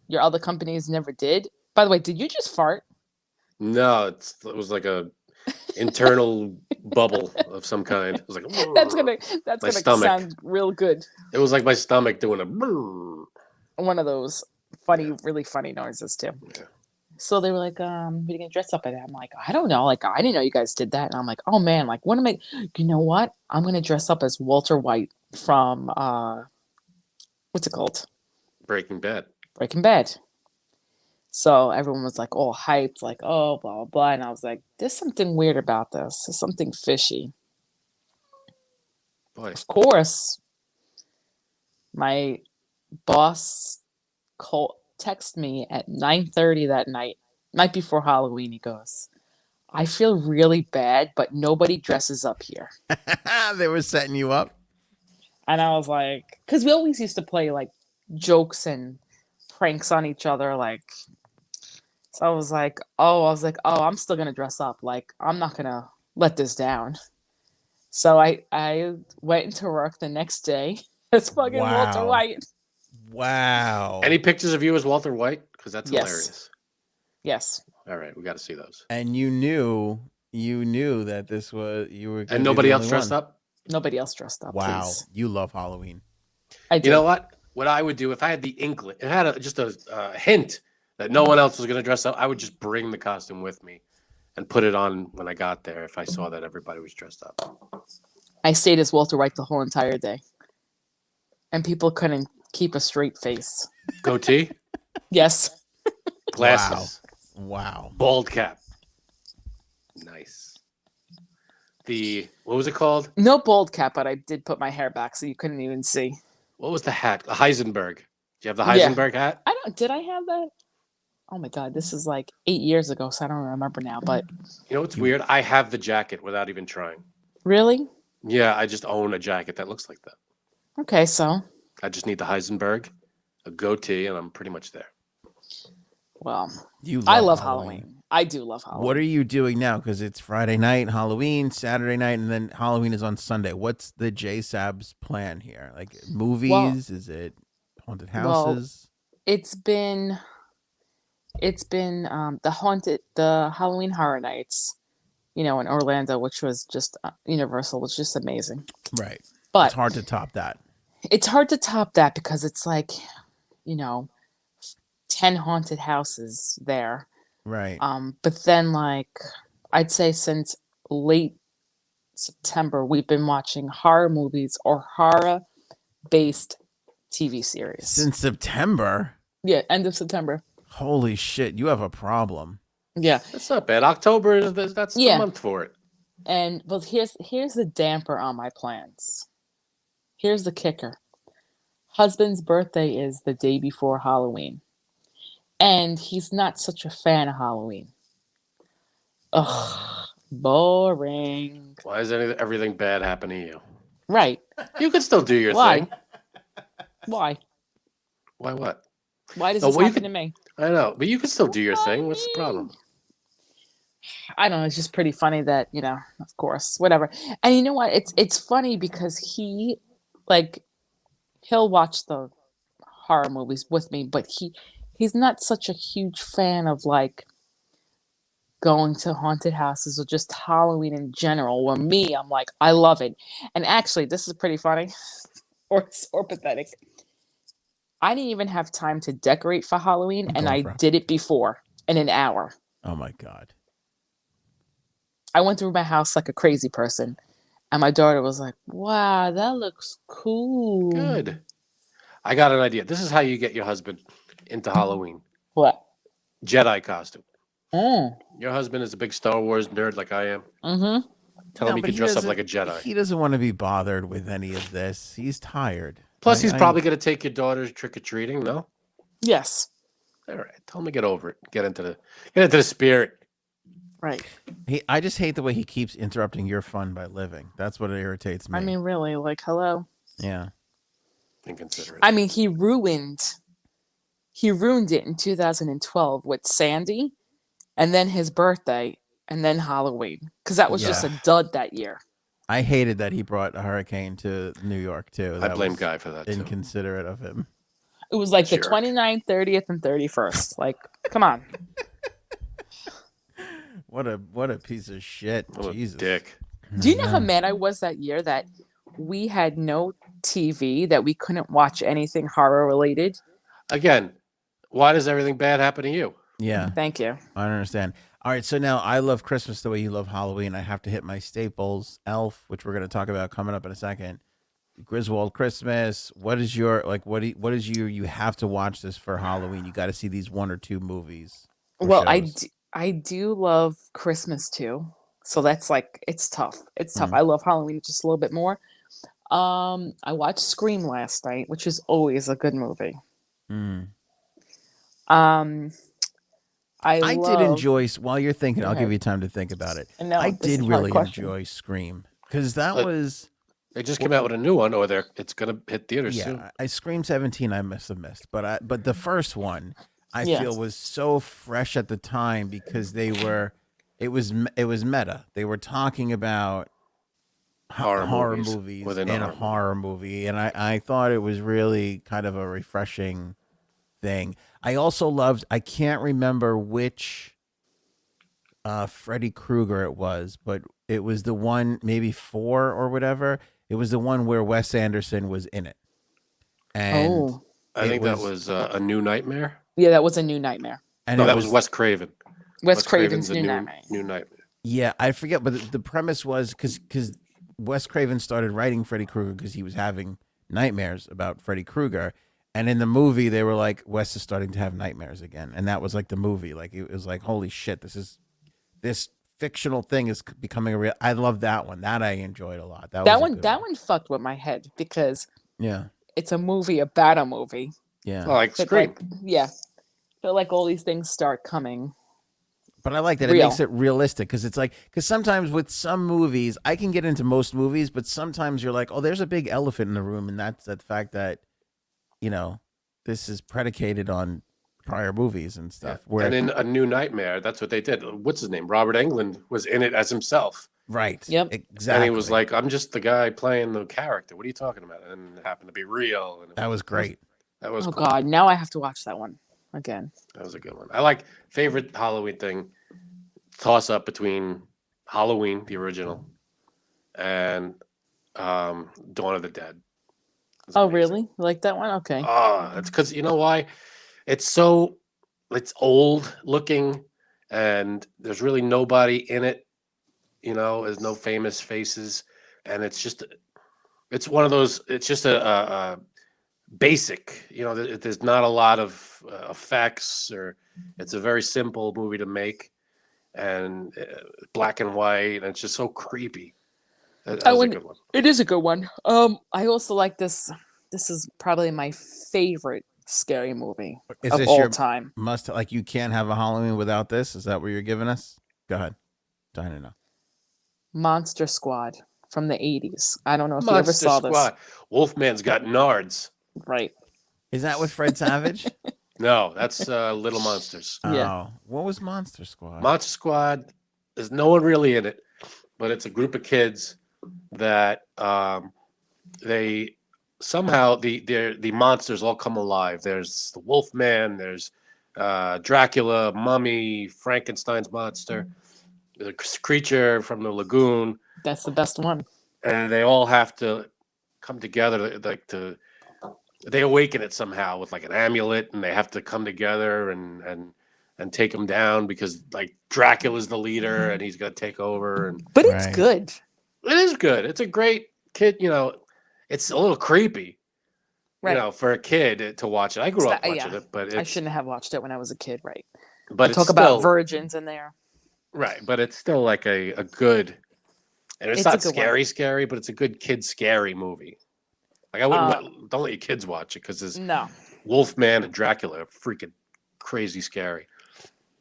your other companies never did." By the way, did you just fart? No, it was like a internal bubble of some kind. It was like That's gonna My stomach. sound real good. It was like my stomach doing a. brrr. One of those funny, really funny noises too. Yeah. So they were like, "What are you gonna dress up as?" I'm like, "I don't know. Like, I didn't know you guys did that." And I'm like, "Oh man, like, what am I? You know what? I'm gonna dress up as Walter White from what's it called? Breaking Bad. Breaking Bad." So everyone was like all hyped, like, "Oh, blah blah blah," and I was like, "There's something weird about this. There's something fishy." Boy, Of course, my boss text me at 9:30 that night before Halloween. He goes, "I feel really bad, but nobody dresses up here." They were setting you up. And I was like, because we always used to play like jokes and pranks on each other, like. So I was like, oh, I'm still gonna dress up. Like, I'm not gonna let this down. So I went into work the next day. It's fucking Walter Wow. White. Wow. Any pictures of you as Walter White? Because that's Yes. hilarious. Yes. All right, we got to see those. And you knew that this was you were. And nobody else dressed up? Nobody else dressed up. Wow, Please. you love Halloween. I do. You know what? What I would do if I had the inkling, it had just a hint that no one else was going to dress up, I would just bring the costume with me and put it on when I got there if I saw that everybody was dressed up. I stayed as Walter White the whole entire day. And people couldn't keep a straight face. Goatee? Yes. Glasses. Wow. Bald cap. Nice. What was it called? No bald cap, but I did put my hair back so you couldn't even see. What was the hat? A Heisenberg. Do you have the Yeah. Heisenberg hat? Did I have that? Oh my God, this is like 8 years ago, so I don't remember now, but You know what's weird? I have the jacket without even trying. really? Yeah, I just own a jacket that looks like that. Okay, so, I just need the Heisenberg, a goatee, and I'm pretty much there. well, You. I love Halloween. I do love Halloween. What are you doing now? Because it's Friday night, Halloween, Saturday night, and then Halloween is on Sunday. What's the JSAB's plan here? Like movies? Well- is it haunted Well, houses? It's been the Halloween Horror Nights, in Orlando, which was just Universal, was just amazing. Right. But It's hard to top that. it's hard to top that because it's like, 10 haunted houses there. Right. But then I'd say since late September, we've been watching horror movies or horror based TV series. Since September. Yeah, end of September. Holy shit! You have a problem. Yeah. That's not bad. October, that's the Yeah. month for it. And but here's the damper on my plans. Here's the kicker. Husband's birthday is the day before Halloween. And he's not such a fan of Halloween. Ugh, boring. Why is everything bad happen to you? Right. You can still do your Why? thing. Why? Why what? Why does No, this well, you happen could- to me? I know, but you can still do your thing. What's the problem? I don't know. It's just pretty funny that, of course, whatever. And you know what? It's funny because he'll watch the horror movies with me, but he's not such a huge fan of going to haunted houses or just Halloween in general. Where me, I'm like, I love it. And actually, this is pretty funny or pathetic. I didn't even have time to decorate for Halloween, and I did it before in an hour. Oh my god. I went through my house like a crazy person, and my daughter was like, "Wow, that looks cool." Good. I got an idea. This is how you get your husband into Halloween. What? Jedi costume. Mm. Your husband is a big Star Wars nerd like I am. Mm-hmm. Tell him he but can dress up doesn't- like a Jedi. He doesn't want to be bothered with any of this. He's tired. Plus, he's probably going to take your daughter trick-or-treating, no? Yes. All right. Tell him to get over it. Get into the spirit. Right. I just hate the way he keeps interrupting your fun by living. That's what irritates me. I mean, really, hello. yeah. Inconsiderate. I mean, he ruined it in 2012 with Sandy, and then his birthday, and then Halloween, because that was just a dud that year. I hated that he brought a hurricane to New York too. I That blame was Guy for that, too. inconsiderate of him. It was like Jerk. the 29th, 30th, and 31st. Come on. What a piece of shit. What a Jesus. dick. Do you know how mad I was that year that we had no TV, that we couldn't watch anything horror related? Again, why does everything bad happen to you? Yeah, Thank you. I don't understand. All right, so now I love Christmas the way you love Halloween. I have to hit my staples. Elf, which we're going to talk about coming up in a second. Griswold Christmas. What is your you have to watch this for Halloween? You got to see these one or two movies. or Well, shows. I do love Christmas too. So that's it's tough. It's tough. Mhm. I love Halloween just a little bit more. I watched Scream last night, which is always a good movie. Mm. I did enjoy. While you're thinking, Go I'll give ahead. you time to think about it. No, I this is did a hard really question. enjoy Scream because that But- was They just came out with a new one, or it's going to hit theaters soon. yeah. I Scream 17. I must have missed, but the first one I Yeah. feel was so fresh at the time because they were it was meta. They were talking about horror movies within in a horror movie, and I thought it was really kind of a refreshing thing. I also loved. I can't remember which Freddy Krueger it was, but it was the one, maybe 4 or whatever. It was the one where Wes Anderson was in it, and Oh, I it think that was A New Nightmare. yeah, that was a New Nightmare. and No, it that was Wes Craven. Wes Craven's A New Nightmare. New Nightmare. Yeah, I forget, but the premise was because Wes Craven started writing Freddy Krueger because he was having nightmares about Freddy Krueger, and in the movie they were like, Wes is starting to have nightmares again, and that was like the movie. Like it was like, holy shit, this fictional thing is becoming a real. I love that one. That I enjoyed a lot. That was a good That one fucked with my head because Yeah, it's a movie about a movie. yeah. Oh, like But Scream. but like all these things start coming. But I like that. Real. It makes it realistic because it's like, because sometimes with some movies, I can get into most movies, but sometimes you're like, oh, there's a big elephant in the room. And that's the fact that, this is predicated on prior movies and stuff. Where, And in A New Nightmare, that's what they did. What's his name? Robert Englund was in it as himself. right. Yep. Exactly. And he was like, I'm just the guy playing the character. What are you talking about? And it happened to be real. And that was great. That was Oh cool. God, now I have to watch that one again. That was a good one. I like favorite Halloween thing. Toss up between Halloween, the original, and Dawn of the Dead. It's Oh amazing. really? You like that one? Okay. Oh, that's because you know why? It's old looking, and there's really nobody in it. There's no famous faces, and it's one of those. It's just a basic. There's not a lot of effects, or it's a very simple movie to make, and black and white, and it's just so creepy. That was a good one. It is a good one. I also like this. This is probably my favorite scary movie Is of this all your time. like you can't have a Halloween without this? Is that what you're giving us? Go ahead. Dying to know. Monster Squad from the 80s. I don't know if you ever Monster saw Squad. Wolfman's got nards. this. Right. Is that with Fred Savage? No, that's Little Monsters. Yeah. Oh, what was Monster Squad? Monster Squad. There's no one really in it, but it's a group of kids that they somehow the monsters all come alive. There's the Wolfman. There's Dracula, Mummy, Frankenstein's monster, the creature from the lagoon, That's the best one. and they all have to come together. They awaken it somehow with like an amulet, and they have to come together and take him down because like Dracula's the leader and he's gonna take over. And But it's Right. good. it is good. It's a great kid. It's a little creepy. Right. For a kid to watch it. I grew It's up not- watching yeah. it, but I shouldn't have watched it when I was a kid, right? But They it's talk still, about virgins in there. right. But it's still like a good, and it's It's a not good one. scary, but it's a good kid scary movie. Like I wouldn't don't let your kids watch it because there's No. Wolfman and Dracula are freaking crazy scary,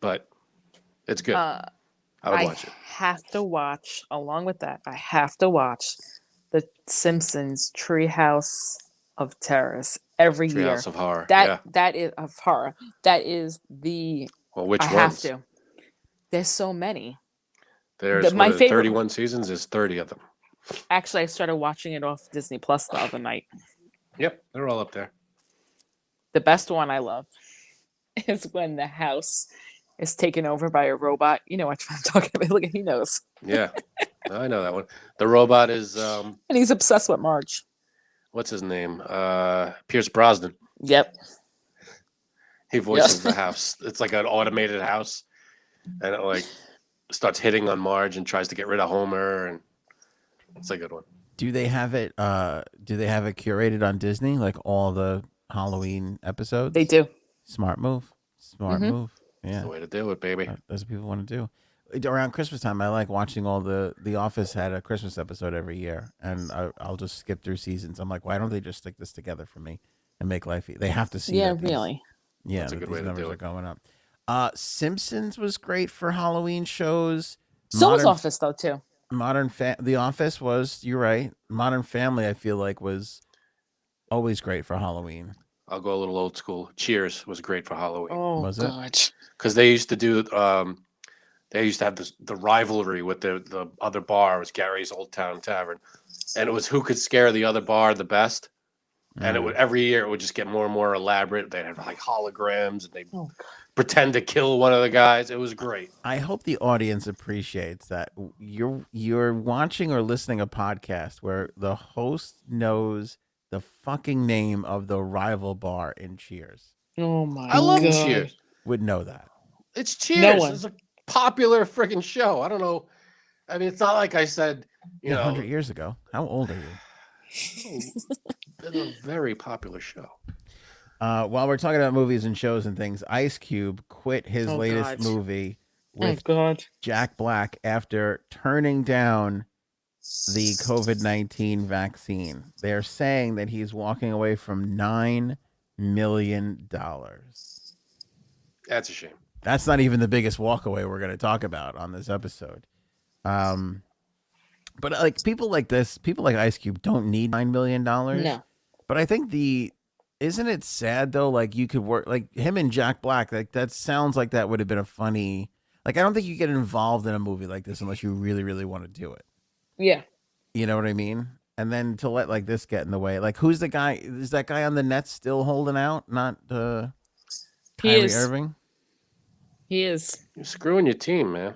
but it's good. I would watch it. have to watch, along with that, I have to watch The Simpsons Treehouse of Terrors every year. Treehouse of Horror. That is of horror. That is the Well, which I ones? have to. There's so many. There's my favorite- 31 seasons. There's 30 of them. Actually, I started watching it off Disney Plus the other night. Yep, they're all up there. The best one I love is when the house is taken over by a robot. You know what I'm talking about. Look, he knows. Yeah, I know that one. The robot is And he's obsessed with Marge. what's his name? Pierce Brosnan. Yep. He voices the house. It's like an automated house, and it like starts hitting on Marge and tries to get rid of Homer, and it's a good one. Do they have it? Do they have it curated on Disney, like all the Halloween episodes? They do. Smart move. Smart Mhm. move. That's Yeah, the way to do it, baby. that's what people want to do. Around Christmas time, I like watching all The Office had a Christmas episode every year, and I'll just skip through seasons. I'm like, why don't they just stick this together for me and make life? They have to see. Yeah, that these- really. Yeah, That's a that good these way to numbers do are it. going up. Simpsons was great for Halloween shows. So was Modern- Office though too. The Office was, you're right. Modern Family, I feel like, was always great for Halloween. I'll go a little old school. Cheers was great for Halloween Oh Was it? God. because they used to do they used to have the rivalry with the other bar. It was Gary's Old Town Tavern, and it was who could scare the other bar the best. And it would every year it would just get more and more elaborate. They'd have like holograms, and they'd pretend to kill one of the guys. It was great. I hope the audience appreciates that you're watching or listening a podcast where the host knows the fucking name of the rival bar in Cheers. Oh my I love God. Cheers. Would know that. It's Cheers. one. It's a popular freaking show. I don't know. I mean, it's not like I said, you know, 100 years ago. How old are you? it's a very popular show. While we're talking about movies and shows and things, Ice Cube quit his latest God. movie Oh with God. Jack Black after turning down the COVID-19 vaccine. They're saying that he's walking away from $9 million. That's a shame. That's not even the biggest walkaway we're going to talk about on this episode. But like people like this, people like Ice Cube don't need $9 million. No. But I think isn't it sad though? Like you could work like him and Jack Black. Like that sounds like that would have been a funny. Like I don't think you get involved in a movie like this unless you really, really want to do it. Yeah. You know what I mean? And then to let like this get in the way. Like who's the guy? Is that guy on the Nets still holding out? Not He Kyrie is. Irving. He is. You're screwing your team, man.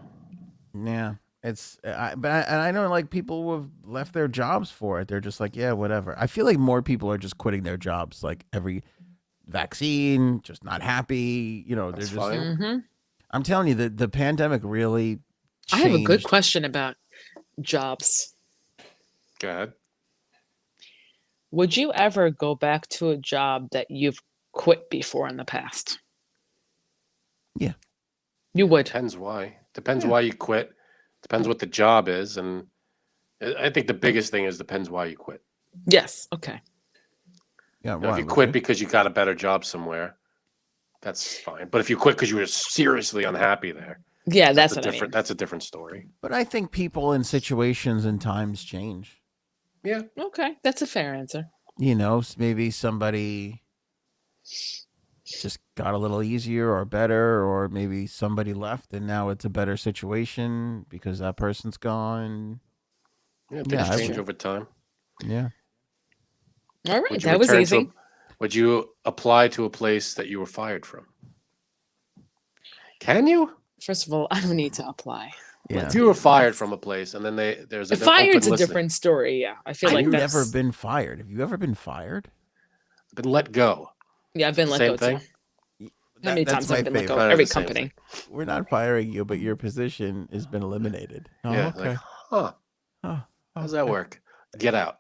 Yeah. But I know like people who have left their jobs for it. They're just like, yeah, whatever. I feel like more people are just quitting their jobs. Like every vaccine, just not happy. You know, That's they're just. fine. Mm-hmm. I'm telling you, the pandemic really. I have a good changed- question about jobs. Go ahead. Would you ever go back to a job that you've quit before in the past? Yeah. You would. Depends why. Depends why you quit. Depends what the job is, and I think the biggest thing is depends why you quit. Yes. Okay. Yeah. You know, why if you would quit because you got a better job somewhere, that's fine. But if you quit because you were seriously unhappy there, Yeah, that's a what I different. mean. That's a different story. But I think people and situations and times change. Yeah. Okay, that's a fair answer. You know, maybe somebody just got a little easier or better, or maybe somebody left and now it's a better situation because that person's gone. Yeah. Things Yeah, I change would. over time. Yeah. All right, Would you that was return to easy. would you apply to a place that you were fired from? Can you? First of all, I don't need to apply. Yeah. If you were fired from a place and then there's an Fired's open a listing, different story. Yeah, I feel I've like never that's. been fired. Have you ever been fired? been let go. Yeah, I've been let Same go thing. too. How many That's times my have I been let go? favorite. Every The same company. We're not firing you, but your position has been eliminated. Oh, Yeah. okay. Like, huh? Huh. How's that work? Get out.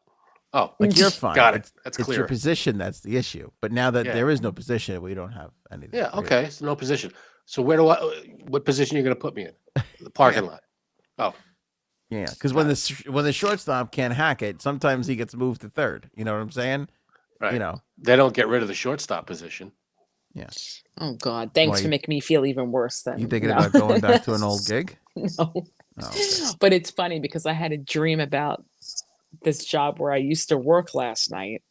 Oh, Like you're fine. got it. It's, That's it's your clear. position that's the issue. But now that Yeah. there is no position, we don't have anything. Yeah. for you. Okay. So no position. So what position are you going to put me in? The parking lot. Oh, Yeah, because when the shortstop can't hack it, sometimes he gets moved to third. You know what I'm saying? right. You know. They don't get rid of the shortstop position. Yeah. Oh God! Thanks Why, for making me feel even worse. Than You thinking no. about going back to an old gig? No. Oh, okay. But it's funny because I had a dream about this job where I used to work last night,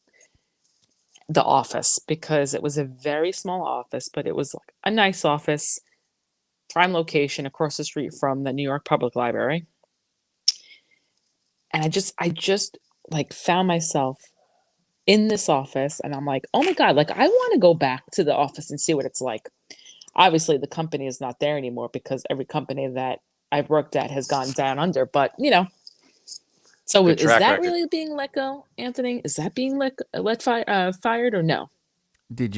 the office, because it was a very small office, but it was like a nice office, prime location across the street from the New York Public Library. And I just like found myself in this office and I'm like, oh my God, like I want to go back to the office and see what it's like. Obviously the company is not there anymore because every company that I've worked at has gone down under, but you know. So Good is track that record. really being let go, Anthony? Is that being fired or no? Did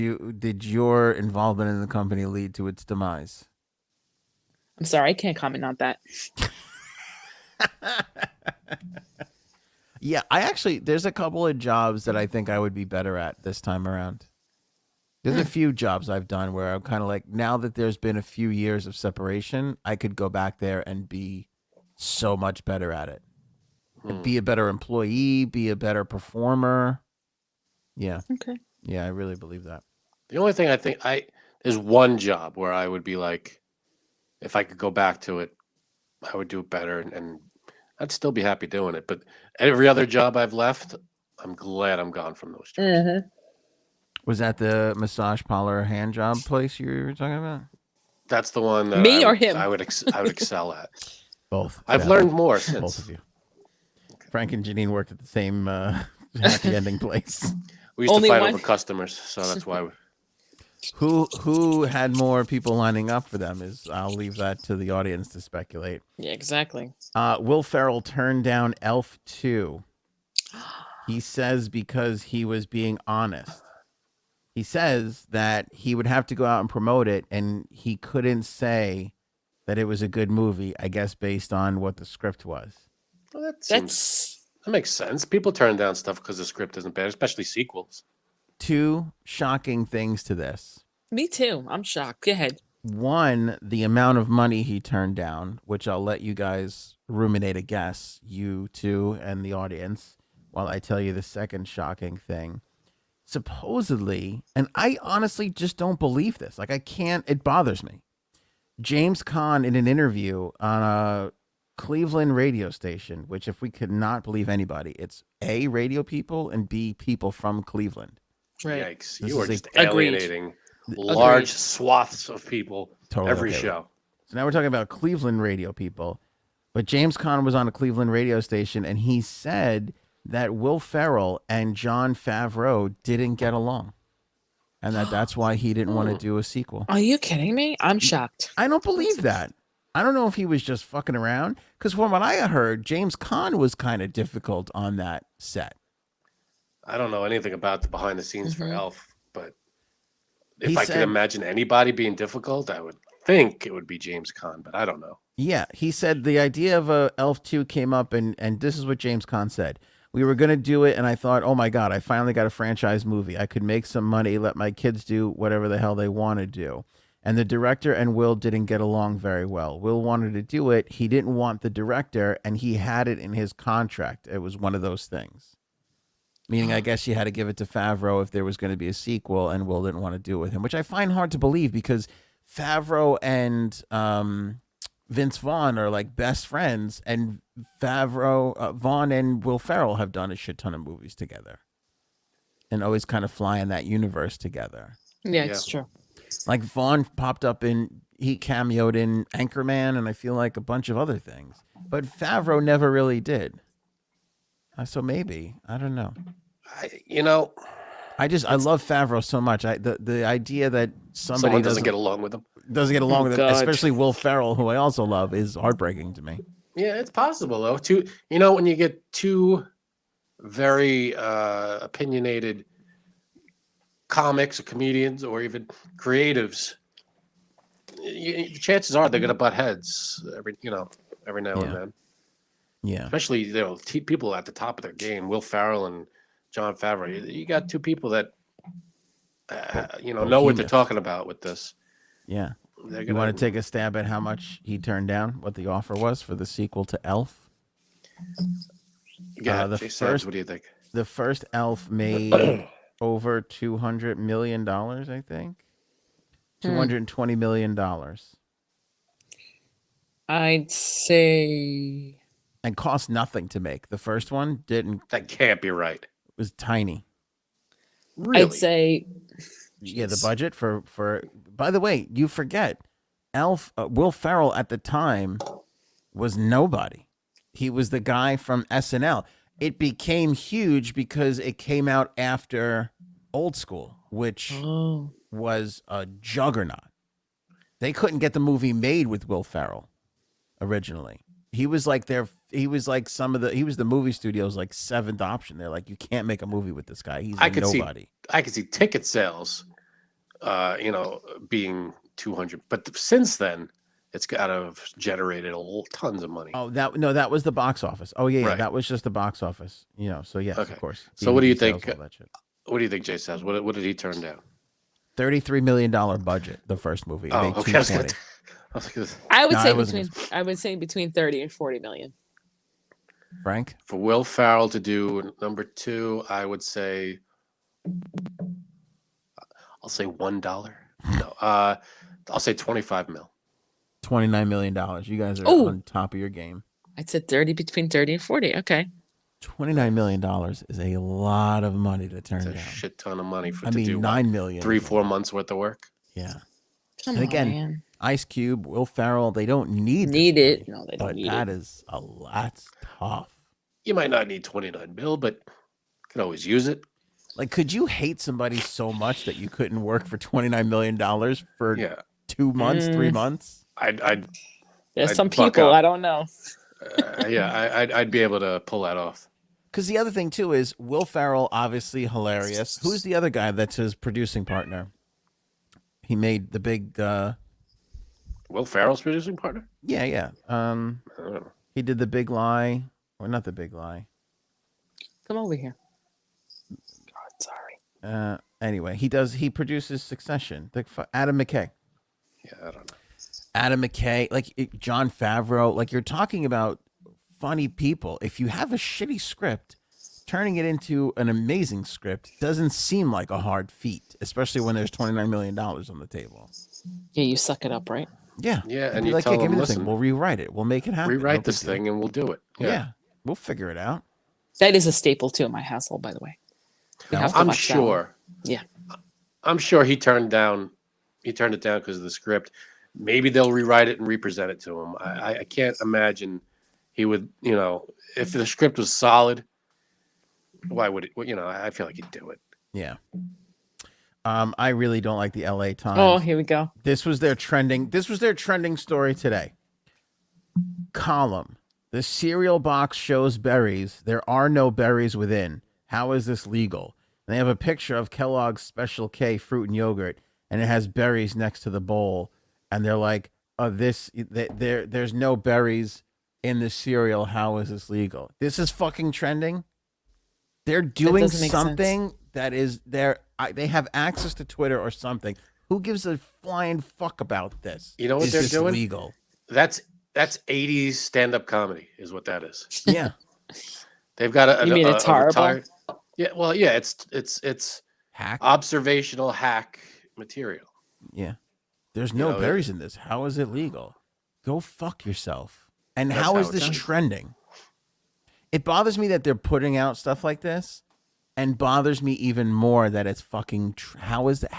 your involvement in the company lead to its demise? I'm sorry, I can't comment on that. Yeah, there's a couple of jobs that I think I would be better at this time around. There's a few jobs I've done where I'm kind of like, now that there's been a few years of separation, I could go back there and be so much better at it. Be a better employee, be a better performer. Yeah. Okay. Yeah, I really believe that. The only thing I think there's one job where I would be like, if I could go back to it, I would do it better, and I'd still be happy doing it. But every other job I've left, I'm glad I'm gone from those jobs. Mm-hmm. Was that the massage parlor hand job place you were talking about? That's the one that Me or him? I would excel at. Both. I've sadly. learned more Both since. of you. Frank and Janine worked at the same happy ending place. We used Only to fight one? over customers, so that's why. Who had more people lining up for them is I'll leave that to the audience to speculate. Yeah, exactly. Will Ferrell turned down Elf 2. He says because he was being honest. He says that he would have to go out and promote it, and he couldn't say that it was a good movie, I guess, based on what the script was. Well, that makes sense. People turn down stuff because the script isn't bad, especially sequels. Two shocking things to this. Me too. I'm shocked. Go ahead. One, the amount of money he turned down, which I'll let you guys ruminate a guess, you two and the audience, while I tell you the second shocking thing. Supposedly, and I honestly just don't believe this. Like, I can't, it bothers me. James Caan, in an interview on a Cleveland radio station, which if we could not believe anybody, it's A, radio people, and B, people from Cleveland. Right. Yikes. This You are is just Agreed. alienating large swaths of people every okay. show. So now we're talking about Cleveland radio people. But James Caan was on a Cleveland radio station, and he said that Will Ferrell and Jon Favreau didn't get along, and that's why he didn't want to do a sequel. Are you kidding me? I'm shocked. I don't believe that. I don't know if he was just fucking around, because from what I heard, James Caan was kind of difficult on that set. I don't know anything about the behind the scenes for Elf, but if He I said- could imagine anybody being difficult, I would think it would be James Caan, but I don't know. Yeah, he said the idea of a Elf 2 came up, and this is what James Caan said. We were going to do it, and I thought, oh my God, I finally got a franchise movie. I could make some money, let my kids do whatever the hell they want to do. And the director and Will didn't get along very well. Will wanted to do it. He didn't want the director, and he had it in his contract. It was one of those things. Meaning, I guess you had to give it to Favreau if there was going to be a sequel, and Will didn't want to do it with him, which I find hard to believe because Favreau and Vince Vaughn are like best friends, and Vaughn and Will Ferrell have done a shit ton of movies together and always kind of fly in that universe together. Yeah, it's true. Like Vaughn popped up he cameoed in Anchorman, and I feel like a bunch of other things, but Favreau never really did. So maybe, I don't know. I love Favreau so much. The idea that someone doesn't get along with him. Doesn't get along with him, God. especially Will Ferrell, who I also love, is heartbreaking to me. Yeah, it's possible though. When you get two very opinionated comics or comedians or even creatives, the chances are they're going to butt heads every now and then. Yeah, Especially people at the top of their game, Will Ferrell and Jon Favreau. You got two people that know what they're talking about with this. Yeah. You want to take a stab at how much he turned down? What the offer was for the sequel to Elf? Yeah, what do you think? The first Elf made over $200 million, I think. $220 million. I'd say. And cost nothing to make. The first one didn't. That can't be right. It was tiny. Really? I'd say. Yeah, the budget for. By the way, you forget, Will Ferrell at the time was nobody. He was the guy from SNL. It became huge because it came out after Old School, which was a juggernaut. They couldn't get the movie made with Will Ferrell originally. He was like the movie studio's like seventh option. They're like, you can't make a movie with this guy. He's nobody. I could see ticket sales, being 200, but since then, it's got to have generated tons of money. Oh, that was the box office. Oh yeah, Right. That was just the box office. So yes, Okay. of course. So what do you DVD think? sales, all that shit. What do you think, Jay says? What did he turn down? $33 million budget. The first movie. It made okay. I would No, I say wasn't between 30 and 40 million. Frank? For Will Ferrell to do number 2, I would say, I'll say $1. No, I'll say 25 mil. $29 million. You guys are on top of your game. I'd say between 30 and 40. Okay. $29 million is a lot of money to turn It's a down. shit ton of money to I mean, do $9 million. 3-4 months worth of work. Yeah. Come And again, on, man. Ice Cube, Will Ferrell, they don't need Need this it. money, No, they don't but need that it. is that's tough. You might not need 29 mil, but could always use it. Like, could you hate somebody so much that you couldn't work for $29 million for Yeah, 2 months, 3 months? I'd There's I'd some buck people, up. I don't know. I'd be able to pull that off. Because the other thing too is Will Ferrell, obviously hilarious. Who's the other guy that's his producing partner? He made the big. Will Ferrell's producing partner? Yeah. I don't know. He did The Big Lie, or not The Big Lie. Come over here. God, sorry. Anyway, he produces Succession. Adam McKay. Yeah, I don't know. Adam McKay, Jon Favreau. Like, you're talking about funny people. If you have a shitty script, turning it into an amazing script doesn't seem like a hard feat, especially when there's $29 million on the table. Yeah, you suck it up, right? Yeah. Yeah, You'd and be you like, tell give them, me the thing. listen, We'll rewrite it. We'll make it happen. rewrite No this big deal. thing and we'll do it. Yeah. We'll figure it out. That is a staple too in my household, by the way. We have to I'm watch that one. sure. Yeah. I'm sure he turned it down because of the script. Maybe they'll rewrite it and represent it to him. I can't imagine he would, if the script was solid, why would it, I feel like he'd do it. Yeah. I really don't like the LA Times. Oh, here we go. This was their trending story today. Column. The cereal box shows berries. There are no berries within. How is this legal? And they have a picture of Kellogg's Special K fruit and yogurt, and it has berries next to the bowl. And they're like, "Oh, there's no berries in the cereal. How is this legal?" This is fucking trending. They're doing doesn't make something that is they have access to Twitter or something. Who gives a flying fuck about this? You know what Is they're this doing? legal? That's 80s stand-up comedy is what that is. Yeah. They've got You mean it's horrible? retired. Yeah, well, yeah, it's Hack. observational hack material. Yeah. There's no know, berries in this. How is it legal? Go fuck yourself. And That's how how is it's this done. trending? It bothers me that they're putting out stuff like this, and bothers me even more that it's fucking. How is that?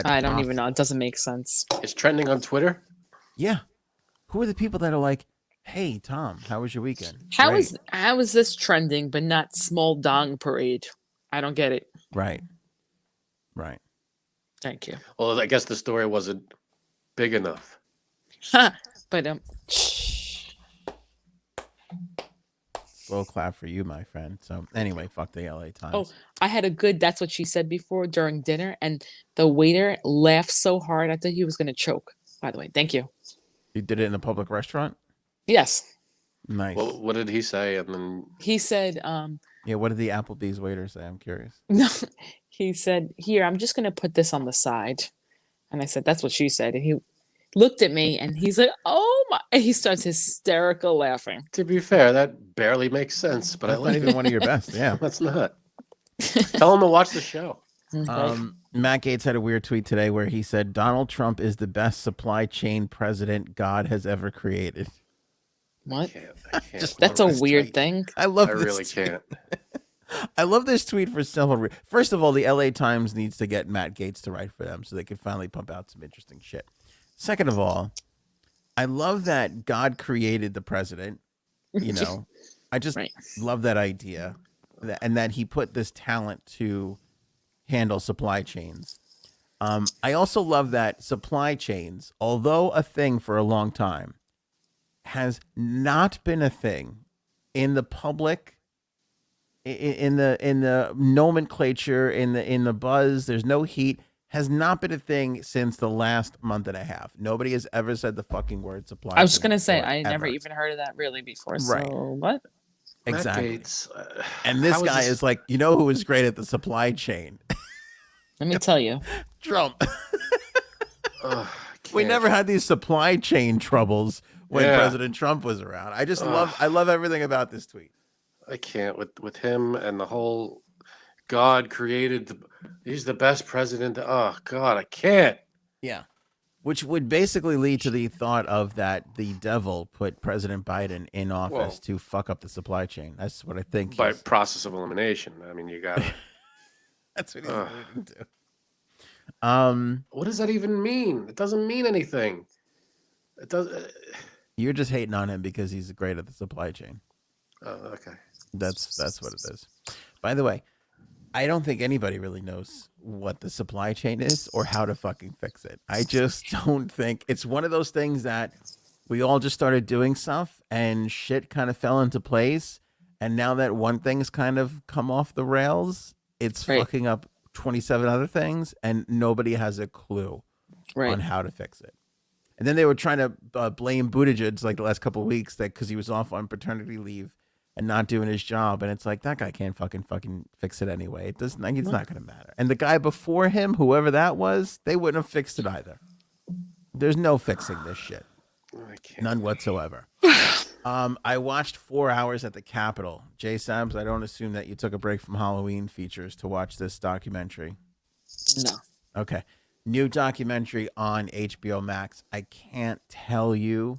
I don't even possible? know. It doesn't make sense. It's trending on Twitter. Yeah. Who are the people that are like, "Hey, Tom, how was your weekend?" How Great. is this trending, but not small dong parade? I don't get it. Right. Thank you. Well, I guess the story wasn't big enough. But Slow clap for you, my friend. So anyway, fuck the LA Times. Oh, I had a good "that's what she said" before during dinner, and the waiter laughed so hard I thought he was going to choke. By the way, thank you. You did it in a public restaurant? Yes, Nice. Well, what did he say? And then he said. Yeah, what did the Applebee's waiter say? I'm curious. No, he said, "Here, I'm just going to put this on the side," and I said, "That's what she said," and he looked at me and he's like, "Oh my!" And he starts hysterical laughing. to be fair, that barely makes sense, but I That's not like even it. one of your best. Yeah. That's not. Tell him to watch the show. Matt Gaetz had a weird tweet today where he said Donald Trump is the best supply chain president God has ever created. What? I can't. Just- That's a love this weird tweet. thing. I love I this really tweet. can't. I love this tweet for several reasons. First of all, the LA Times needs to get Matt Gaetz to write for them so they can finally pump out some interesting shit. Second of all, I love that God created the president. I just Right. love that idea, and that he put this talent to handle supply chains. I also love that supply chains, although a thing for a long time, has not been a thing in the public, in the nomenclature, in the buzz. There's no heat. Has not been a thing since the last month and a half. Nobody has ever said the fucking word supply. I was just chain gonna say before, I never ever. even heard of that really before. Right. So what? Exactly. Matt Gaetz, And this how guy this- is like, who is great at the supply chain? Let me tell you. Trump. Ugh, I We can't. never had these supply chain troubles when Yeah. President Trump was around. I love everything about this tweet. I can't with him and the whole God created. He's the best president. Oh God, I can't. Yeah. Which would basically lead to the thought of that the devil put President Biden in office Well- to fuck up the supply chain. That's what I think. By he's- process of elimination. I mean, you got. That's what he's Ugh. alluding to. What does that even mean? It doesn't mean anything. It does. You're just hating on him because he's great at the supply chain. Oh, okay. That's what it is. By the way, I don't think anybody really knows what the supply chain is or how to fucking fix it. I just don't think it's one of those things that we all just started doing stuff and shit kind of fell into place. And now that one thing's kind of come off the rails, it's Right. fucking up 27 other things and nobody has a clue Right. on how to fix it. And then they were trying to blame Buttigieg like the last couple of weeks that because he was off on paternity leave and not doing his job. And it's like, that guy can't fucking fix it anyway. It doesn't, like, it's not going to matter. And the guy before him, whoever that was, they wouldn't have fixed it either. There's no fixing this shit. I can't. None whatsoever. I watched 4 hours at the Capitol. Jay Sabs, I don't assume that you took a break from Halloween features to watch this documentary. No. Okay. New documentary on HBO Max. I can't tell you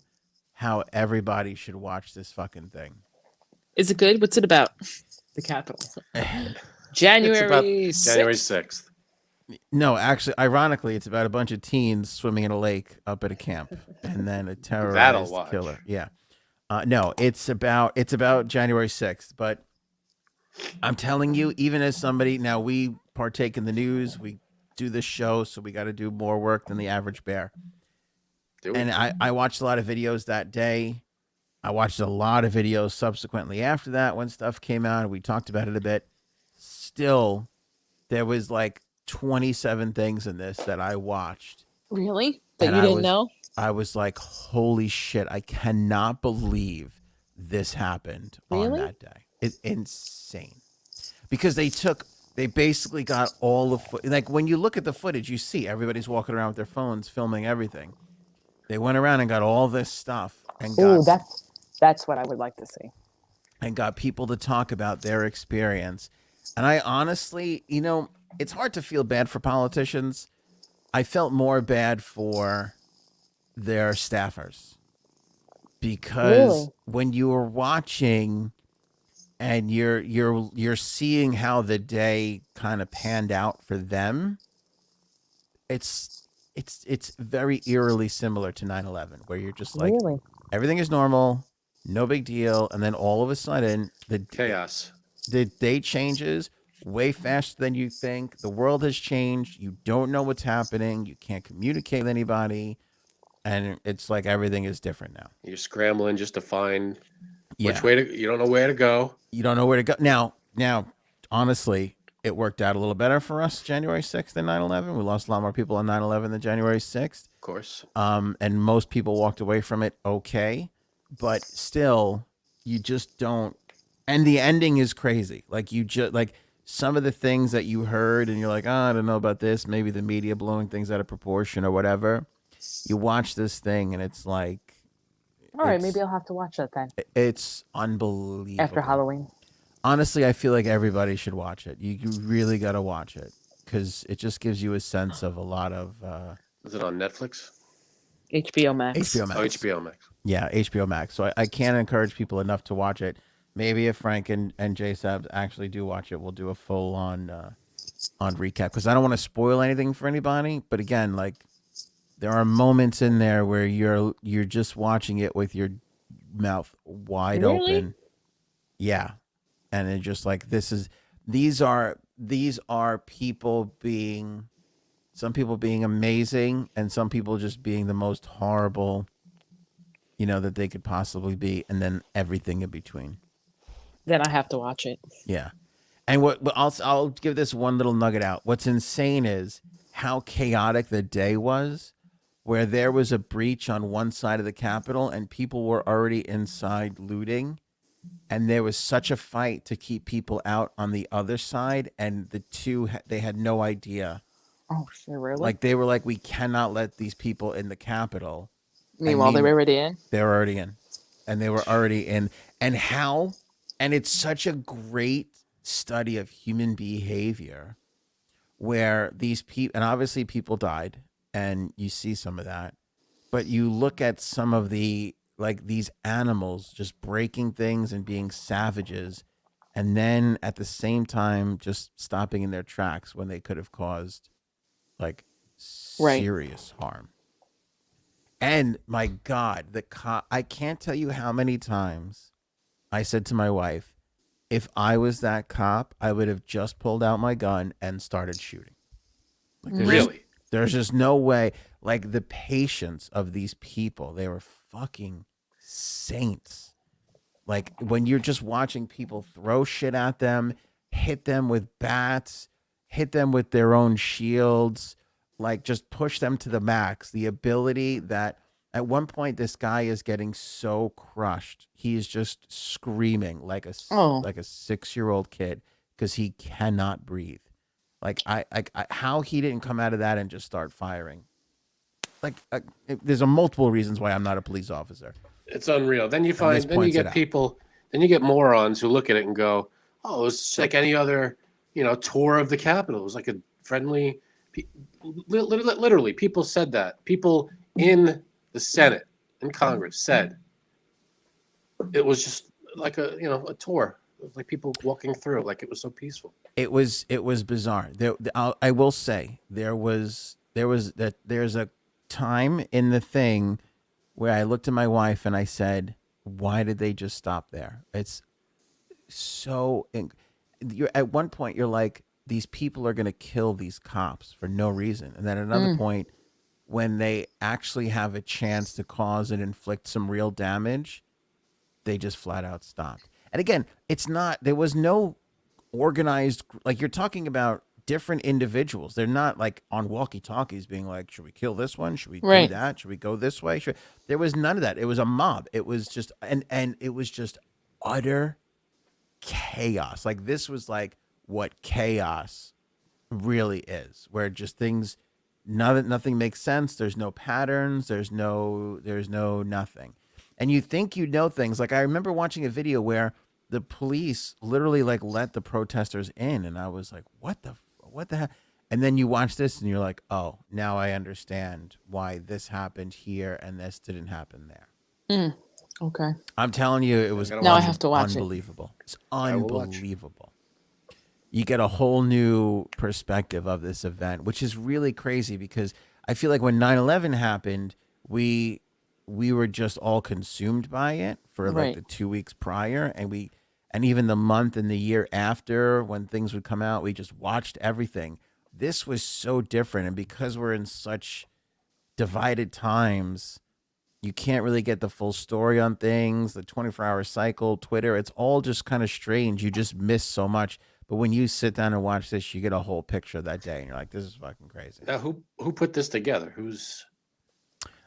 how everybody should watch this fucking thing. Is it good? What's it about? The Capitol. It's about January January 6th. 6th. No, actually, ironically, it's about a bunch of teens swimming in a lake up at a camp, and then a That'll terrorized watch. killer. Yeah, no, it's about January 6th. But I'm telling you, even as somebody now, we partake in the news, we do this show, so we got to do more work than the average bear. Do we? And I watched a lot of videos that day. I watched a lot of videos subsequently after that when stuff came out. We talked about it a bit. Still, there was like 27 things in this that I watched. Really? That And you I didn't was- know? I was like, holy shit, I cannot believe this happened on Really? that day. It's insane. Because they basically got all the like when you look at the footage, you see everybody's walking around with their phones filming everything. They went around and got all this stuff and Ooh, got that's what I would like to see. and got people to talk about their experience. And I honestly, it's hard to feel bad for politicians. I felt more bad for their staffers because Really? when you were watching and you're seeing how the day kind of panned out for them, it's very eerily similar to 9/11 where you're just like Really? everything is normal, no big deal, and then all of a sudden Chaos. the day changes way faster than you think. The world has changed. You don't know what's happening. You can't communicate with anybody. And it's like everything is different now. You're scrambling just to find Yeah. which way to. You don't know where to go. You don't know where to go. Now, honestly, it worked out a little better for us January 6th than 9/11. We lost a lot more people on 9/11 than January 6th. Of course. And most people walked away from it okay. But still, you just don't. And the ending is crazy. Like you just like some of the things that you heard and you're like, oh, I don't know about this. Maybe the media blowing things out of proportion or whatever. You watch this thing and it's like, All right, It's- maybe I'll have to watch that then it's unbelievable. after Halloween. Honestly, I feel like everybody should watch it. You really got to watch it because it just gives you a sense of a lot of Is it on Netflix? HBO Max. HBO Max. Oh, HBO Max. Yeah, HBO Max. So I can't encourage people enough to watch it. Maybe if Frank and J Sabs actually do watch it, we'll do a full on recap because I don't want to spoil anything for anybody. But again, like there are moments in there where you're just watching it with your mouth wide Really? open. Yeah, and it's just like these are people being, some people being amazing and some people just being the most horrible, that they could possibly be, and then everything in between. Then I have to watch it. Yeah. And what I'll give this one little nugget out. What's insane is how chaotic the day was, where there was a breach on one side of the Capitol and people were already inside looting, and there was such a fight to keep people out on the other side, and the two they had no idea. Oh shit, really? Like they were like, we cannot let these people in the Capitol. Meanwhile, they mean- were already in. They were already in, and they were already in. And it's such a great study of human behavior where these people, and obviously people died, and you see some of that, but you look at some of the, like these animals just breaking things and being savages, and then at the same time just stopping in their tracks when they could have caused like Right. serious harm. And my God, I can't tell you how many times I said to my wife, if I was that cop, I would have just pulled out my gun and started shooting. Like Really? there's just no way. Like the patience of these people, they were fucking saints. Like when you're just watching people throw shit at them, hit them with bats, hit them with their own shields, like just push them to the max. The ability that at one point this guy is getting so crushed, he's just screaming like Oh, like a 6-year-old kid because he cannot breathe. Like how he didn't come out of that and just start firing. Like there's a multiple reasons why I'm not a police officer. It's unreal. Then you And this find, then you points it get out. people, then you get morons who look at it and go, "Oh, it's just like any other, tour of the Capitol. It was like a friendly." Literally, people said that. People in the Senate and Congress said it was just like a tour. It was like people walking through, like it was so peaceful. It was bizarre. I will say there's a time in the thing where I looked at my wife and I said, "Why did they just stop there?" It's so. You're at one point you're like, these people are going to kill these cops for no reason, and then at another point, when they actually have a chance to cause and inflict some real damage, they just flat out stopped. And again, it's not. There was no organized, like you're talking about different individuals. They're not like on walkie-talkies being like, should we kill this one? Should we do right. that? Should we go this way? There was none of that. It was a mob. It was just and it was just utter chaos. Like this was like what chaos really is, where just things nothing makes sense. There's no patterns, there's no nothing. And you think you know things. Like I remember watching a video where the police literally like let the protesters in, and I was like, what the hell? And then you watch this and you're like, oh, now I understand why this happened here and this didn't happen there. Okay. I'm telling you, it was Now I have to watch it. unbelievable. It's I will watch. unbelievable. You get a whole new perspective of this event, which is really crazy because I feel like when 9/11 happened, we were just all consumed by it for like Right. the 2 weeks prior, and even the month and the year after when things would come out, we just watched everything. This was so different, and because we're in such divided times, you can't really get the full story on things. The 24-hour cycle, Twitter, it's all just kind of strange. You just miss so much. But when you sit down and watch this, you get a whole picture that day, and you're like, "This is fucking crazy." Now, who put this together? Who's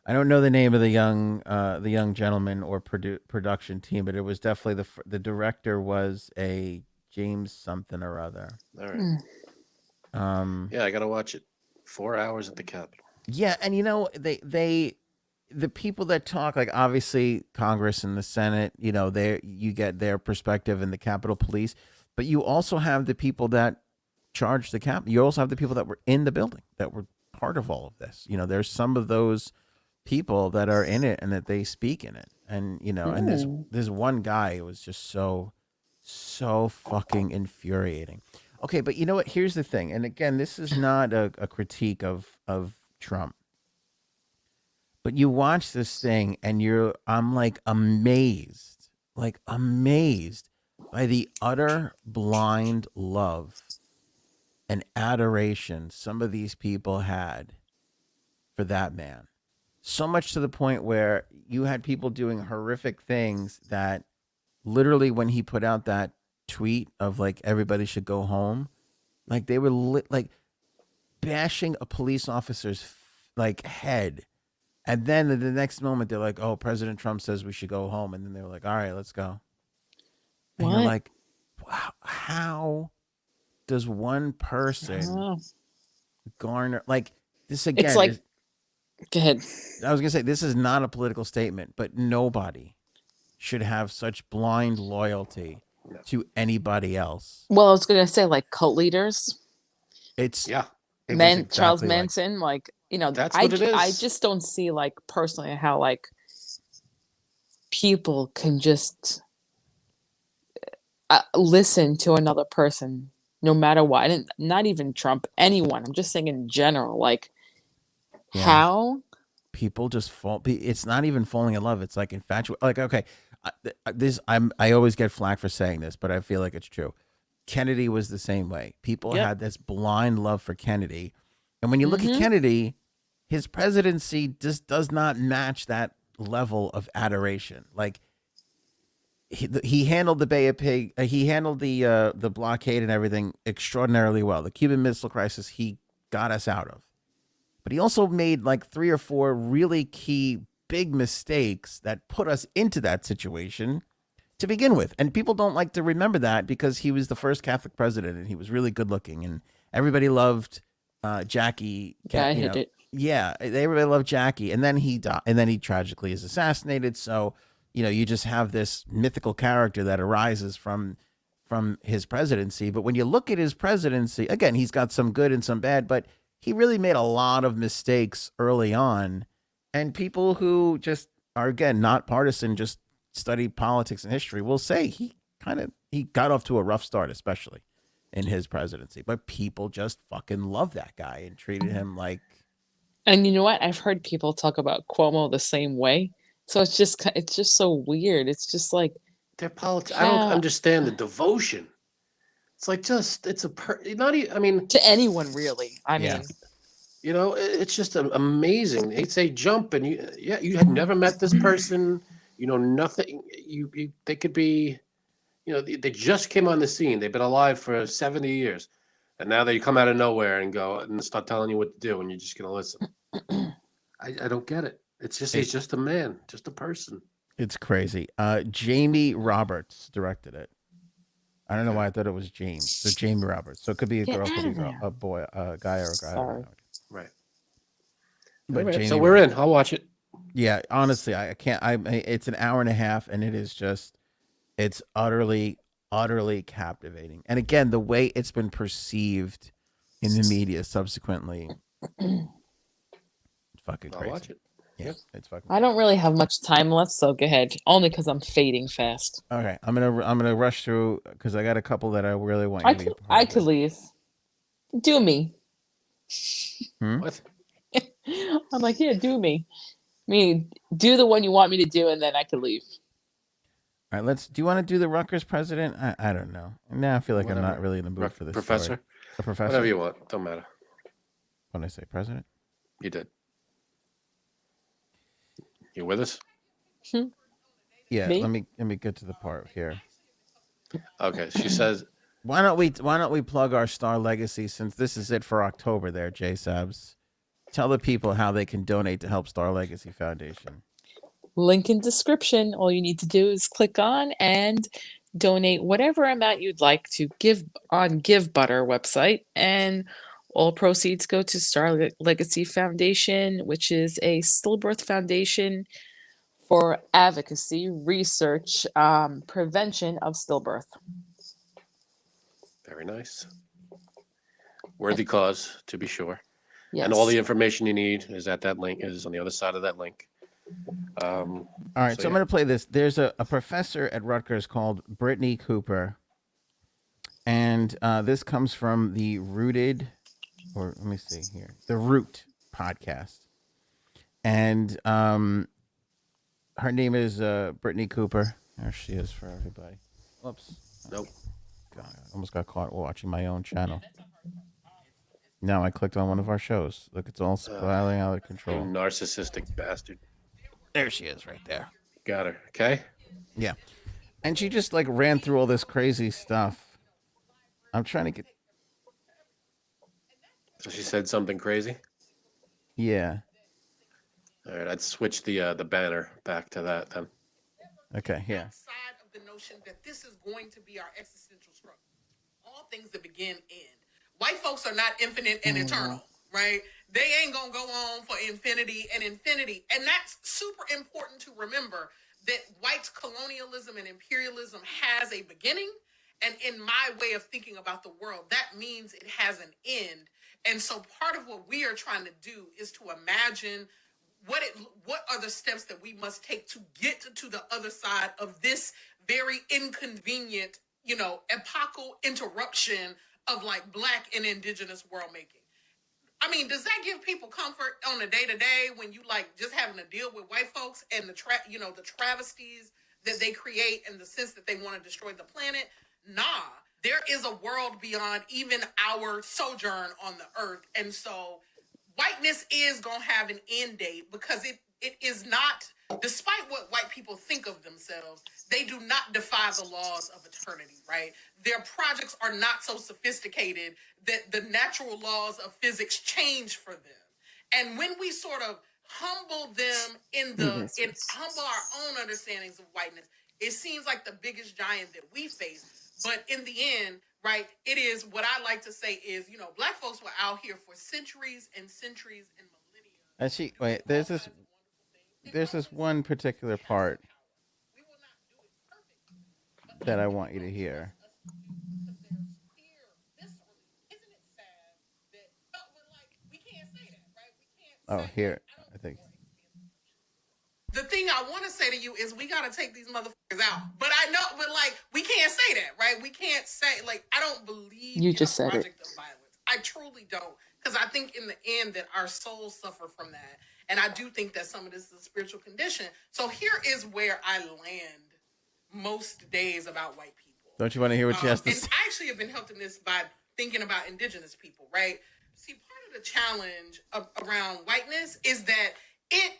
I don't know the name of the young gentleman or production team, but it was definitely the director was a James something or other. all right? Yeah, I gotta watch it. 4 hours at the Capitol. Yeah, and the people that talk, like obviously Congress and the Senate, you get their perspective in the Capitol Police, but you also have the people that charge the Capitol. You also have the people that were in the building that were part of all of this. There's some of those people that are in it and that they speak in it, and and there's one guy who was just so fucking infuriating. Okay, but you know what? Here's the thing, and again, this is not a critique of Trump. But you watch this thing and I'm like amazed by the utter blind love and adoration some of these people had for that man. So much to the point where you had people doing horrific things that literally when he put out that tweet of like everybody should go home, like they were like bashing a police officer's like head. And then in the next moment, they're like, "Oh, President Trump says we should go home." And then they were like, "All right, let's go." And you're What? like, "Wow, how does one person Oh. garner like this again?" It's like, go ahead. I was gonna say this is not a political statement, but nobody should have such blind loyalty to anybody else. Well, I was gonna say like cult leaders, It's Yeah, it was Charles exactly like Manson, like that's I what it I is. just don't see like personally how like people can just listen to another person no matter what, and not even Trump, anyone. I'm just saying in general, like Yeah. how people just fall. It's not even falling in love. It's like infatuation. Like, okay, I always get flack for saying this, but I feel like it's true. Kennedy was the same way. People Yep. had this blind love for Kennedy, and when you look at Mm-hmm. Kennedy, his presidency just does not match that level of adoration. Like he handled the Bay of Pig, he handled the blockade and everything extraordinarily well. The Cuban Missile Crisis, he got us out of. But he also made like 3 or 4 really key big mistakes that put us into that situation to begin with. And people don't like to remember that because he was the first Catholic president and he was really good looking and everybody loved Jackie. Yeah, I hit it. Yeah, everybody loved Jackie. And then he died, and then he tragically is assassinated. So, you just have this mythical character that arises from his presidency. But when you look at his presidency, again, he's got some good and some bad, but he really made a lot of mistakes early on. And people who just are, again, not partisan, just study politics and history will say he got off to a rough start, especially in his presidency. But people just fucking love that guy and treated him like. And you know what? I've heard people talk about Cuomo the same way. So it's just so weird. It's just like Their politics. I don't understand the devotion. It's like not even. I mean, to anyone really. I Yeah. mean, it's just amazing. They say jump, and you had never met this person. Nothing. They could be. They just came on the scene. They've been alive for 70 years, and now they come out of nowhere and go and start telling you what to do, and you're just gonna listen. I don't get it. It's just he's just a man, just a person. It's crazy. Jamie Roberts directed it. I don't know why I thought it was James. So Jamie Roberts. So it could be a Get girl, out could be of a girl, there. a boy, a guy, or a guy. I don't Sorry. know. Right. But Right. Jamie So we're in. I'll watch it. Yeah, honestly, I can't. It's an hour and a half, and it is just, it's utterly, utterly captivating. And again, the way it's been perceived in the media subsequently, it's fucking I'll crazy. watch it. Yeah, it's fucking. I don't really have much time left, so go ahead. Only because I'm fading fast. Okay, I'm gonna rush through because I got a couple that I really want you I to be could a part of. leave. Do me. What? I'm like, yeah, do me. I mean, do the one you want me to do, and then I could leave. All right, do you want to do the Rutgers president? I don't know. Now I feel like I'm not Whatever. really in the mood for this. Professor. Story. A professor. Whatever you want. Don't matter. When I say president. You did. You with us? Yeah, Me? let me get to the part here. Okay. She says, Why don't we plug our Star Legacy since this is it for October there, J Sabs. Tell the people how they can donate to help Star Legacy Foundation. Link in description. All you need to do is click on and donate whatever amount you'd like to give on GiveButter website, and all proceeds go to Star Legacy Foundation, which is a stillbirth foundation for advocacy, research, prevention of stillbirth. very nice. Worthy cause, to be sure. Yes. And all the information you need is at that link, is on the other side of that link. All right, so I'm going to play this. There's a professor at Rutgers called Brittany Cooper, and this comes from the Rooted, or let me see here, the Root podcast, and her name is Brittany Cooper. There she is for everybody. Whoops. Nope. God, I almost got caught watching my own channel. Now I clicked on one of our shows. Look, it's all spiraling out of You control. narcissistic bastard. There she is, right there. Got her. Okay. Yeah. And she just like ran through all this crazy stuff. I'm trying to get. So she said something crazy. Yeah. All right. I'd switch the banner back to that then. Okay. Yeah. Outside of the notion that this is going to be our existential struggle. All things that begin end. White folks are not infinite and eternal, right? They ain't gonna go on for infinity and infinity. And that's super important to remember, that white colonialism and imperialism has a beginning. And in my way of thinking about the world, that means it has an end. And so part of what we are trying to do is to imagine what are the steps that we must take to get to the other side of this very inconvenient, epochal interruption of like Black and indigenous world making. I mean, does that give people comfort on a day to day when you like just having to deal with white folks and the the travesties that they create in the sense that they want to destroy the planet? Nah, there is a world beyond even our sojourn on the earth, and so whiteness is gonna have an end date because it is not. Despite what white people think of themselves, they do not defy the laws of eternity, right? Their projects are not so sophisticated that the natural laws of physics change for them. And when we sort of humble them humble our own understandings of whiteness, it seems like the biggest giant that we face. But in the end, right, it is what I like to say is, black folks were out here for centuries and centuries and millennia. Wait, there's this one particular part that I want you to hear. Oh, here, I think. The thing I want to say to you is we got to take these motherfuckers out. But I know, we can't say that, right? We can't say, I don't believe You just said it. of violence. I truly don't. Because I think in the end that our souls suffer from that. And I do think that some of this is a spiritual condition. So here is where I land most days about white people. Don't you want to hear what she has to say? And I actually have been helped in this by thinking about indigenous people, right? See, part of the challenge around whiteness is that it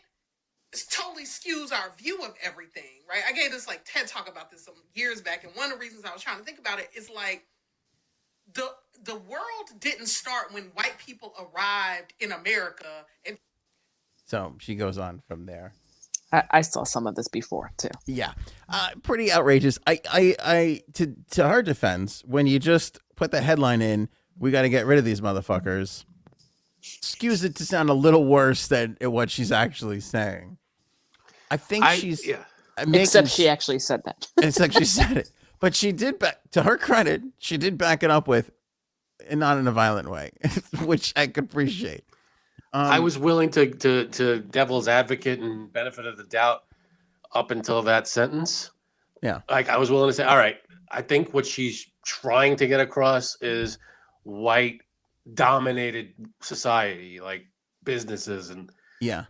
totally skews our view of everything, right? I gave this TED talk about this some years back, and one of the reasons I was trying to think about it is the world didn't start when white people arrived in America. And so she goes on from there. I saw some of this before too. Yeah, pretty outrageous. I to her defense, when you just put the headline in, we got to get rid of these motherfuckers, skews it to sound a little worse than what she's actually saying. I think except she actually said that. Except she said it, but she did. To her credit, she did back it up with, and not in a violent way, which I could appreciate. I was willing to devil's advocate and benefit of the doubt up until that sentence. Yeah. I was willing to say, all right, I think what she's trying to get across is white dominated society, like businesses. And yeah,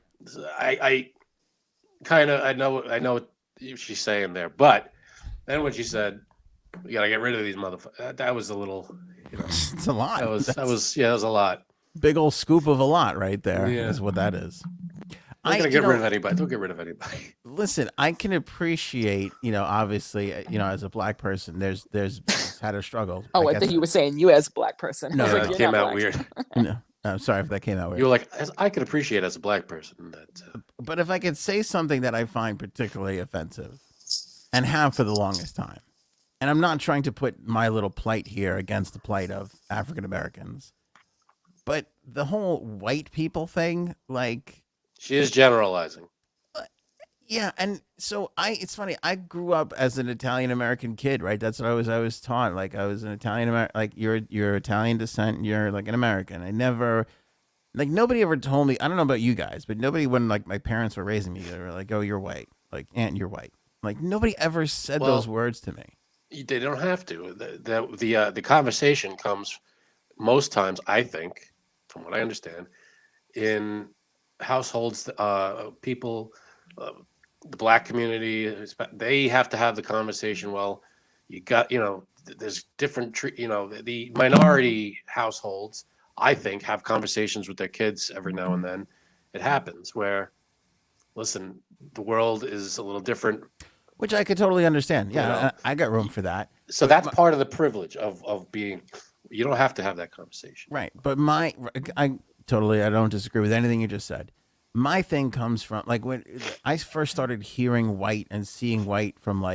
I know what she's saying there. But then when she said, you got to get rid of these motherfuckers, that was a little, it's a lot. That was a lot. Big old scoop of a lot right there. Yeah. Is what that is. Don't get rid of anybody. Don't get rid of anybody. Listen, I can appreciate, obviously, as a black person, there's had a struggle. Oh, I think you were saying you as a black person. No, that came out weird. No, I'm sorry if that came out weird. You were like, I could appreciate as a black person that. But if I could say something that I find particularly offensive, and have for the longest time, and I'm not trying to put my little plight here against the plight of African Americans, but the whole white people thing, she is generalizing. Yeah, and so it's funny. I grew up as an Italian American kid, right? That's what I was taught. I was an Italian American. You're Italian descent. You're an American. I never, nobody ever told me. I don't know about you guys, but nobody when my parents were raising me, they were like, "Oh, you're white." "Aunt, you're white." Nobody ever said those words to me. They don't have to. The conversation comes most times, I think, from what I understand, in households, people, the black community, they have to have the conversation. Well, you got, there's different, the minority households, I think, have conversations with their kids every now and then. It happens where, listen, the world is a little different. Which I could totally understand. Yeah, I got room for that. So that's part of the privilege of being, you don't have to have that conversation. Right. But I don't disagree with anything you just said. My thing comes from when I first started hearing white and seeing white from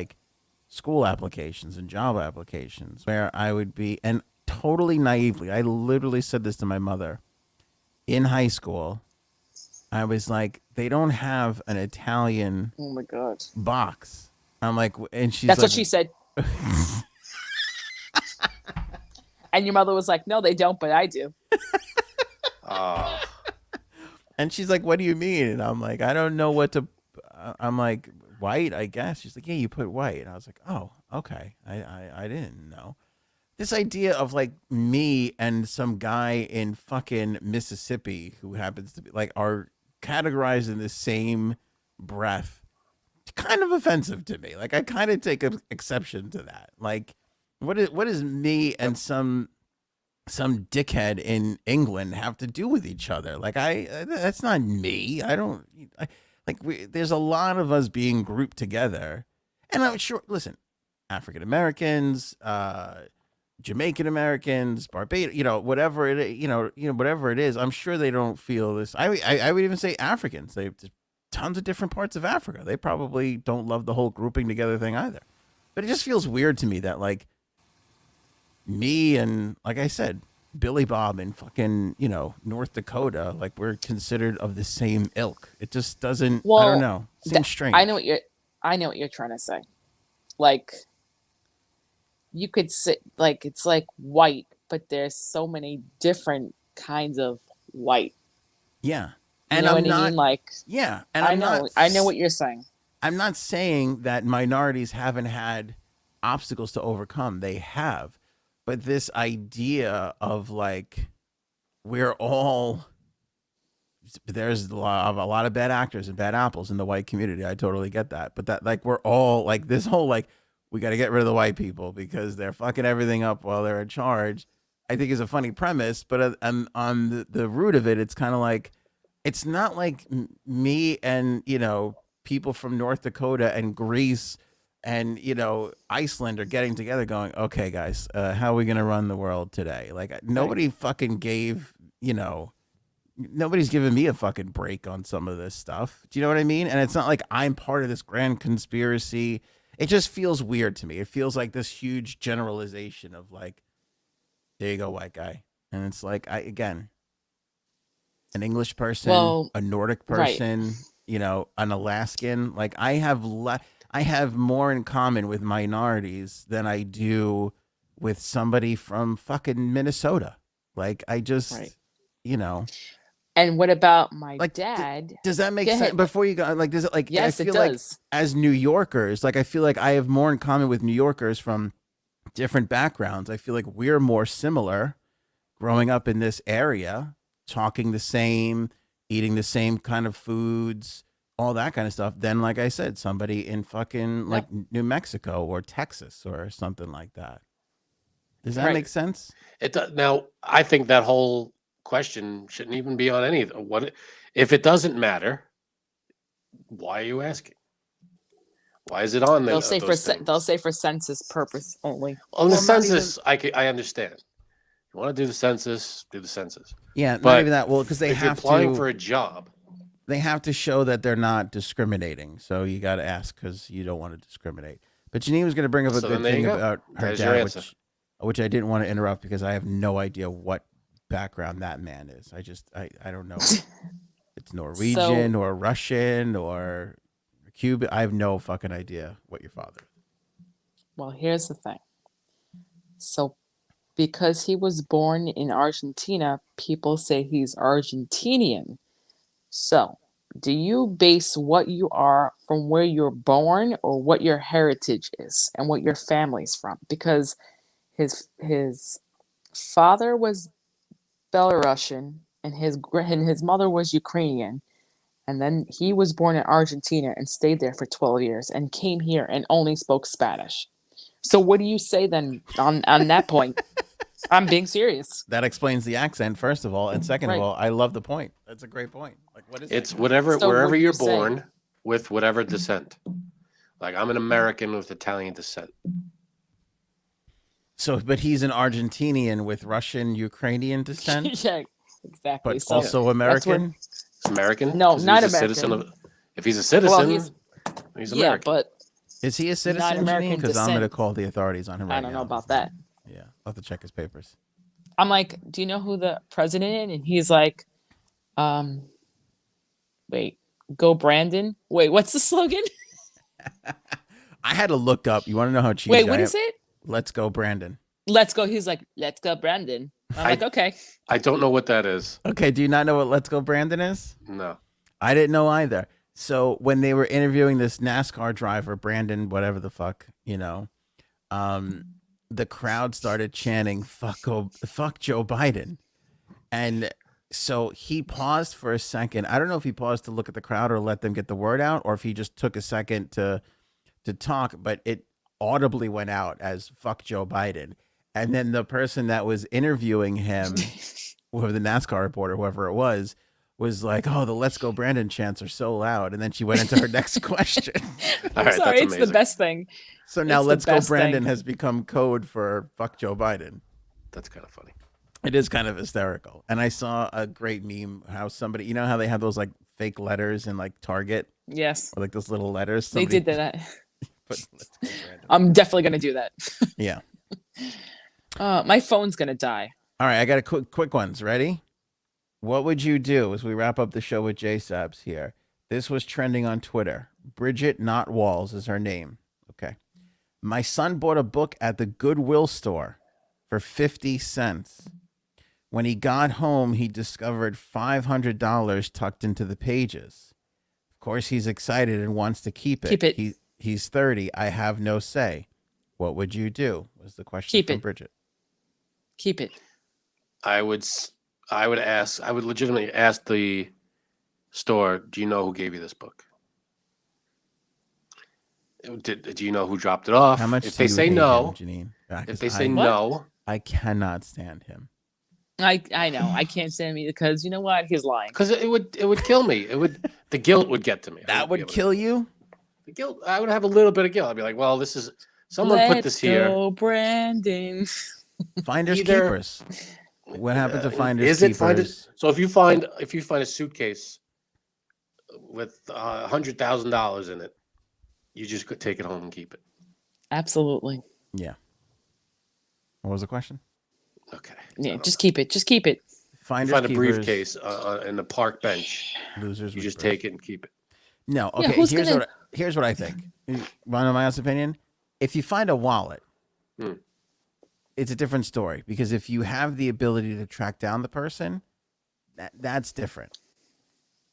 school applications and job applications, where I would be, and totally naively, I literally said this to my mother in high school. I was like, they don't have an Italian oh my God box. I'm like, and she's that's what she said. And your mother was like, no, they don't, but I do. And she's like, what do you mean? And I'm like, I don't know what to, I'm like, white, I guess. She's like, yeah, you put white. And I was like, oh, okay. I didn't know. this idea of like me and some guy in fucking Mississippi who happens to be like are categorized in the same breath, kind of offensive to me. Like I kind of take exception to that. Like what is me and some dickhead in England have to do with each other? Like that's not me. I don't like there's a lot of us being grouped together. And I'm sure, listen, African Americans, Jamaican Americans, Barbados, whatever whatever it is, I'm sure they don't feel this. I would even say Africans. They tons of different parts of Africa. They probably don't love the whole grouping together thing either. But it just feels weird to me that like me and, like I said, Billy Bob in fucking, North Dakota, like we're considered of the same ilk. It just doesn't, I don't know. Seems strange. I know what you're trying to say. Like, you could say, like, it's like white, but there's so many different kinds of white. Yeah. You And know I'm what I not, mean? Like, yeah. And I know what you're saying. I'm not saying that minorities haven't had obstacles to overcome. They have. But this idea of like, we're all, there's a lot of bad actors and bad apples in the white community. I totally get that. But that, like, we're all like, this whole, like, we got to get rid of the white people because they're fucking everything up while they're in charge, I think is a funny premise. But on the root of it, it's kind of like, it's not like me and, people from North Dakota and Greece and, Iceland are getting together going, okay, guys, how are we going to run the world today? Like, nobody fucking gave, nobody's giving me a fucking break on some of this stuff. Do you know what I mean? And it's not like I'm part of this grand conspiracy. It just feels weird to me. It feels like this huge generalization of like, there you go, white guy. And it's like, again, an English person, a Nordic person, an Alaskan. Like I have more in common with minorities than I do with somebody from fucking Minnesota. Like I just, And what about my like, dad? Does that make sense? Before you go, like, does it like? Yes, I feel it does. Like as New Yorkers, like I feel like I have more in common with New Yorkers from different backgrounds. I feel like we're more similar, growing up in this area, talking the same, eating the same kind of foods, all that kind of stuff. Then, like I said, somebody in fucking like New Mexico or Texas or something like that. Does that make sense? It does. Now, I think that whole question shouldn't even be on any of what if it doesn't matter. Why are you asking? Why is it on there? They'll say for census purpose only. On the census, I understand. You want to do the census, do the census. Yeah, but not even that. Well, because they if have you're applying to for a job, they have to show that they're not discriminating. So you got to ask because you don't want to discriminate. But Janine was going to bring up a good thing about her dad, which I didn't want to interrupt because I have no idea what background that man is. I don't know. It's Norwegian or Russian or Cuban. I have no fucking idea what your father is. Well, here's the thing. So because he was born in Argentina, people say he's Argentinian. So do you base what you are from where you're born or what your heritage is and what your family's from? Because his father was Belarusian and his mother was Ukrainian. And then he was born in Argentina and stayed there for 12 years and came here and only spoke Spanish. So what do you say then on that point? I'm being serious. That explains the accent, first of all. And second of all, I love the point. That's a great point. Like, what is it's it? wherever you're born with whatever descent. Like I'm an American with Italian descent. So, but he's an Argentinian with Russian, Ukrainian descent? Yeah, exactly. But so, also American? He's American? No, not he's American. If he's a citizen, he's American. Yeah, but is he a citizen, Janine? Because I'm going to call the authorities on him right now. I don't know about that. Yeah, I'll have to check his papers. I'm like, do you know who the president is? And he's like, wait, go Brandon. Wait, what's the slogan? I had to look up. You want to know how cheesy Wait, what is it? Let's go, Brandon. Let's go. He's like, let's go, Brandon. I'm like, okay. I don't know what that is. Okay, do you not know what Let's Go, Brandon is? No. I didn't know either. So when they were interviewing this NASCAR driver, Brandon, whatever the fuck, the crowd started chanting fuck Joe Biden. And so he paused for a second. I don't know if he paused to look at the crowd or let them get the word out, or if he just took a second to talk, but it audibly went out as fuck Joe Biden. And then the person that was interviewing him, or the NASCAR reporter, whoever it was like, oh, the Let's Go Brandon chants are so loud. And then she went into her next question. All right, Sorry, that's it's amazing. the best thing. So now It's the Let's Go best Brandon thing. has become code for fuck Joe Biden. That's kind of funny. It is kind of hysterical. And I saw a great meme how somebody, you know how they have those like fake letters in like Target, Yes, or like those little letters? they Somebody did that. put Let's Go Brandon. I'm definitely gonna do that. Yeah. My phone's gonna die. All right, I got a quick ones. Ready? What would you do as we wrap up the show with J Sabs here? This was trending on Twitter. Bridget Not Walls is her name. Okay. My son bought a book at the Goodwill store for 50 cents. When he got home, he discovered $500 tucked into the pages. Of course, he's excited and wants to keep it. Keep it. He's 30. I have no say. What would you do? Was the question Keep from it. Bridget. Keep it. I would legitimately ask the store, do you know who gave you this book? Do you know who dropped it off? How much If do they you say hate no, him, Janine? if 'Cause they say What? no, I cannot stand him. I know. I can't stand me because you know what? He's lying. because it would kill me. The guilt would get to me. I That wouldn't be would able to- kill you? The guilt. I would have a little bit of guilt. I'd be like, well, this is someone put this here. Go, Brandon. Finders Either- keepers. What happened to finders Is it keepers? finders? So if you find a suitcase with $100,000 in it, you just could take it home and keep it. Absolutely. Yeah. What was the question? Okay. Yeah, just keep it. Just keep it. Finders Find a keepers. briefcase in the park bench. Losers. You just whispers. take it and keep it. No. Yeah, Okay. who's here's gonna- what I think. Want my honest opinion? If you find a wallet, Hmm. it's a different story, because if you have the ability to track down the person, that's different.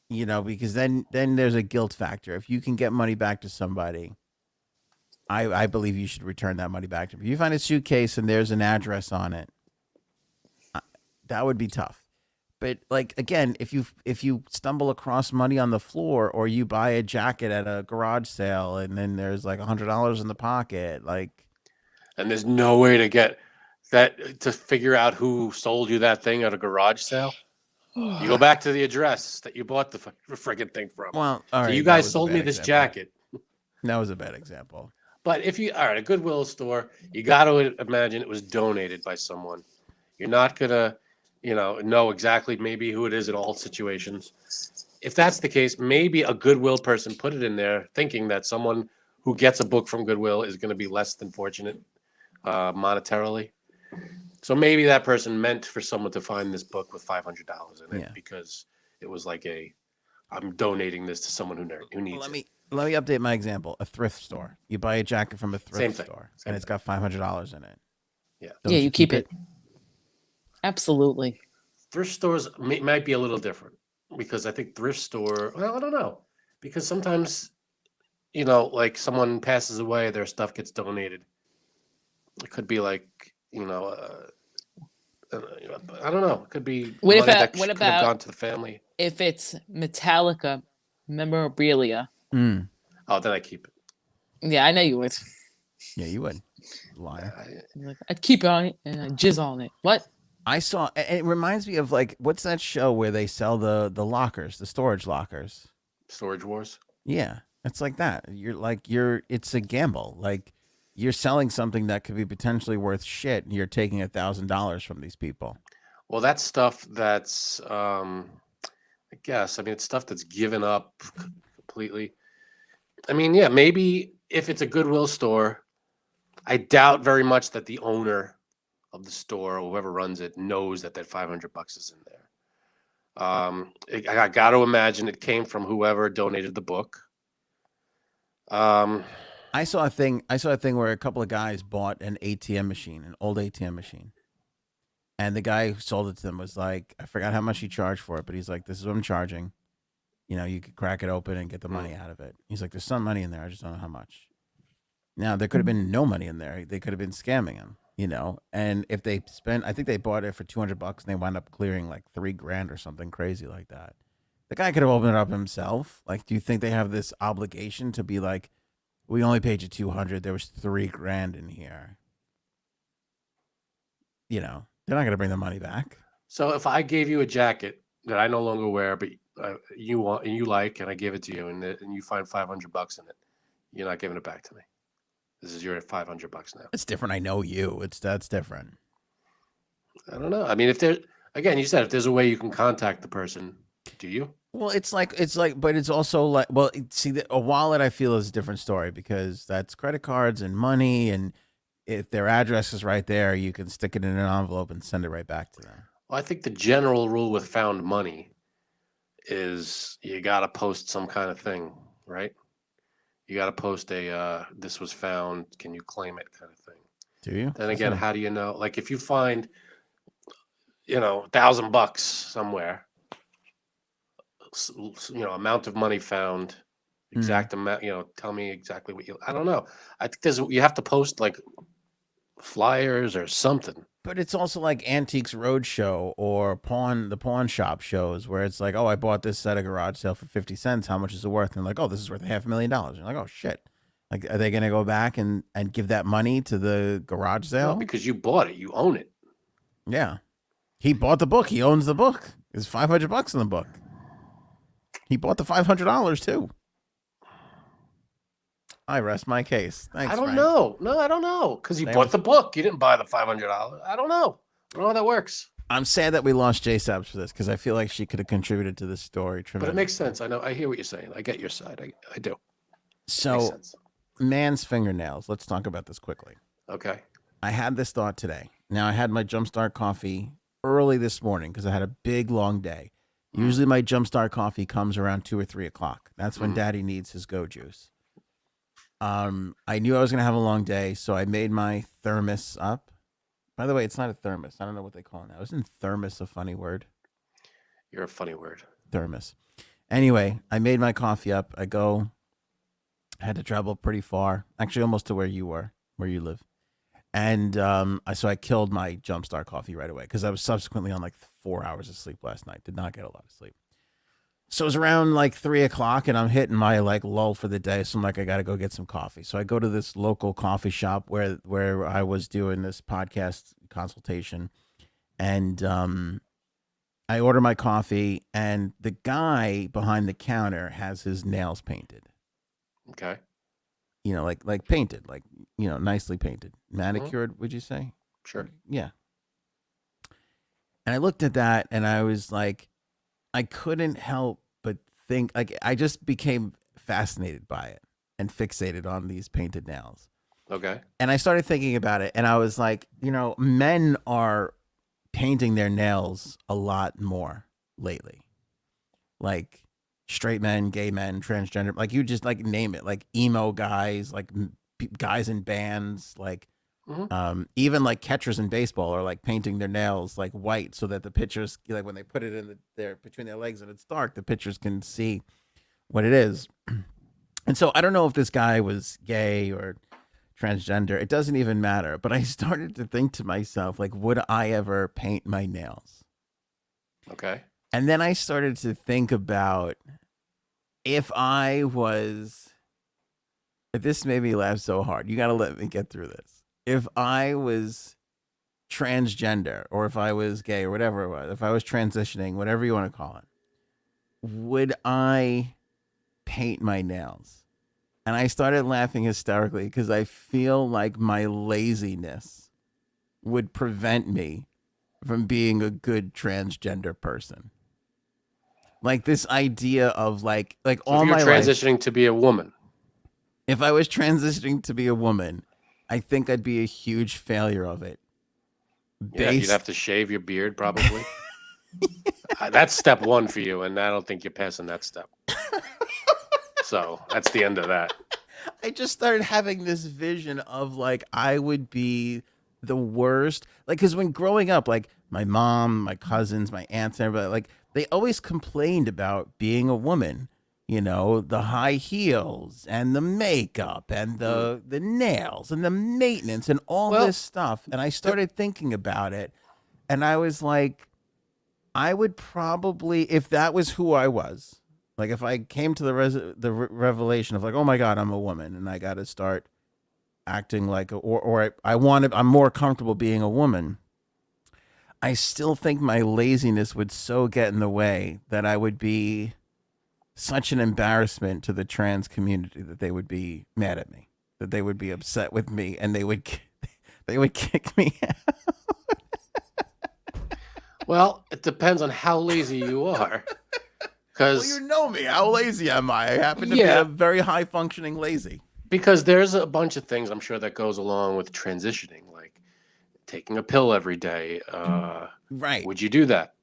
You know, because then there's a guilt factor. If you can get money back to somebody, I believe you should return that money back to them. If you find a suitcase and there's an address on it, that would be tough. But like, again, if you stumble across money on the floor, or you buy a jacket at a garage sale and then there's like $100 in the pocket, like, And there's no way to get that to figure out who sold you that thing at a garage sale. You go back to the address that you bought the friggin' thing from. well, all right. So you that guys was a sold bad me this example. jacket. That was a bad example. But if you a Goodwill store, you got to imagine it was donated by someone. You're not gonna, know exactly maybe who it is in all situations. If that's the case, maybe a Goodwill person put it in there thinking that someone who gets a book from Goodwill is going to be less than fortunate monetarily. So maybe that person meant for someone to find this book with $500 in it Yeah. because it was like I'm donating this to someone who needs Let it. me update my example. A thrift store. You buy a jacket from a Same thrift thing. store, Same and it's got $500 in it. Yeah. Don't Yeah, you keep it. Absolutely. Thrift stores might be a little different because I think thrift store. Well, I don't know, because sometimes, like someone passes away, their stuff gets donated. It could be like, I don't know. It could be What if money a- that what could about- have gone to the family. If it's Metallica memorabilia, Mm. Oh, then I keep it. yeah, I know you would. Yeah, you would. Liar. You're like, I'd keep it on it and I'd jizz on it. What? I saw. It reminds me of, like, what's that show where they sell the lockers, the storage lockers? Storage Wars. Yeah, it's like that. It's a gamble. Like, you're selling something that could be potentially worth shit, and you're taking $1,000 from these people. Well, that's stuff that's, I guess, it's stuff that's given up completely. Yeah, maybe if it's a Goodwill store, I doubt very much that the owner of the store or whoever runs it knows that $500 is in there. I got to imagine it came from whoever donated the book. I saw a thing where a couple of guys bought an ATM machine, an old ATM machine. And the guy who sold it to them was like, I forgot how much he charged for it, but he's like, this is what I'm charging. You could crack it open and get the money out of it. He's like, there's some money in there. I just don't know how much. Now, there could have been no money in there. They could have been scamming him. and if they spent, I think they bought it for $200 and they wound up clearing like $3,000 or something crazy like that. The guy could have opened it up himself. Like, do you think they have this obligation to be like, we only paid you 200, there was $3,000 in here? They're not going to bring the money back. So if I gave you a jacket that I no longer wear, but you want and you like, and I give it to you, and you find $500 in it, you're not giving it back to me. This is your $500 now. It's different. I know you. That's different. I don't know. I mean, if there, again, you said if there's a way you can contact the person, do you? Well, it's like, but it's also like, well, see, a wallet I feel is a different story because that's credit cards and money, and if their address is right there, you can stick it in an envelope and send it right back to them. Well, I think the general rule with found money is you got to post some kind of thing, right? You got to post a this was found, can you claim it kind of thing. Do you? Then again, how do you know? Like if you find, $1,000 somewhere, amount of money found, exact amount, tell me exactly what I don't know. I think you have to post like flyers or something. But it's also like Antiques Roadshow or the pawn shop shows where it's like, oh, I bought this at a garage sale for 50 cents. How much is it worth? And like, oh, this is worth $500,000. You're like, oh shit. Like, are they going to go back and give that money to the garage sale? No, because you bought it, you own it. Yeah. He bought the book. He owns the book. There's $500 in the book. He bought the $500 too. I rest my case. Thanks. I don't Frank. know. No, I don't know. Because you bought the book. You didn't buy the $500. I don't know. I don't know how that works. I'm sad that we lost J Sabs for this because I feel like she could have contributed to this story. But it makes sense. I know. I hear what you're saying. I get your side. I do. So, man's fingernails. Let's talk about this quickly. Okay. I had this thought today. Now, I had my Jumpstart coffee early this morning because I had a big, long day. Usually my Jumpstart coffee comes around 2 or 3 o'clock. That's when Daddy needs his go juice. I knew I was going to have a long day, so I made my thermos up. By the way, it's not a thermos. I don't know what they call it now. Isn't thermos a funny word? You're a funny word. Thermos. Anyway, I made my coffee up. I had to travel pretty far, actually almost to where you live. And so I killed my Jumpstart coffee right away because I was subsequently on like 4 hours of sleep last night. Did not get a lot of sleep. So it was around like 3 o'clock and I'm hitting my like lull for the day. So I'm like, I got to go get some coffee. So I go to this local coffee shop where I was doing this podcast consultation, and I order my coffee, and the guy behind the counter has his nails painted. Okay. Like painted, like, nicely painted, manicured, would you say? Sure. Yeah. And I looked at that and I was like, I couldn't help but think, like, I just became fascinated by it and fixated on these painted nails. Okay. And I started thinking about it, and I was like, men are painting their nails a lot more lately. Like straight men, gay men, transgender, like you just like name it, like emo guys, like guys in bands, like even like catchers in baseball are like painting their nails like white so that the pitchers, like when they put it in between their legs and it's dark, the pitchers can see what it is. And so I don't know if this guy was gay or transgender. It doesn't even matter. But I started to think to myself, like, would I ever paint my nails? Okay. And then I started to think about if this made me laugh so hard. You got to let me get through this. If I was transgender, or if I was gay, or whatever it was, if I was transitioning, whatever you want to call it, would I paint my nails? And I started laughing hysterically because I feel like my laziness would prevent me from being a good transgender person. Like this idea of like So all if you're my transitioning life, to be a woman. if I was transitioning to be a woman, I think I'd be a huge failure of it. Yeah, you'd have to shave your beard probably. That's step one for you, and I don't think you're passing that step. So that's the end of that. I just started having this vision of like I would be the worst. Like, because when growing up, like my mom, my cousins, my aunts, everybody, like they always complained about being a woman. the high heels and the makeup and the nails and the maintenance and all Well, this stuff. And I started thinking about it, and I was like, I would probably, if that was who I was, like if I came to the revelation of like, oh my God, I'm a woman and I got to start acting like, I'm more comfortable being a woman. I still think my laziness would so get in the way that I would be such an embarrassment to the trans community that they would be mad at me, that they would be upset with me, and they would kick me out. Well, it depends on how lazy you are. Well, Because you know me. How lazy am I? I happen to be a very high functioning lazy. because there's a bunch of things I'm sure that goes along with transitioning, like taking a pill every day. Right. Would you do that?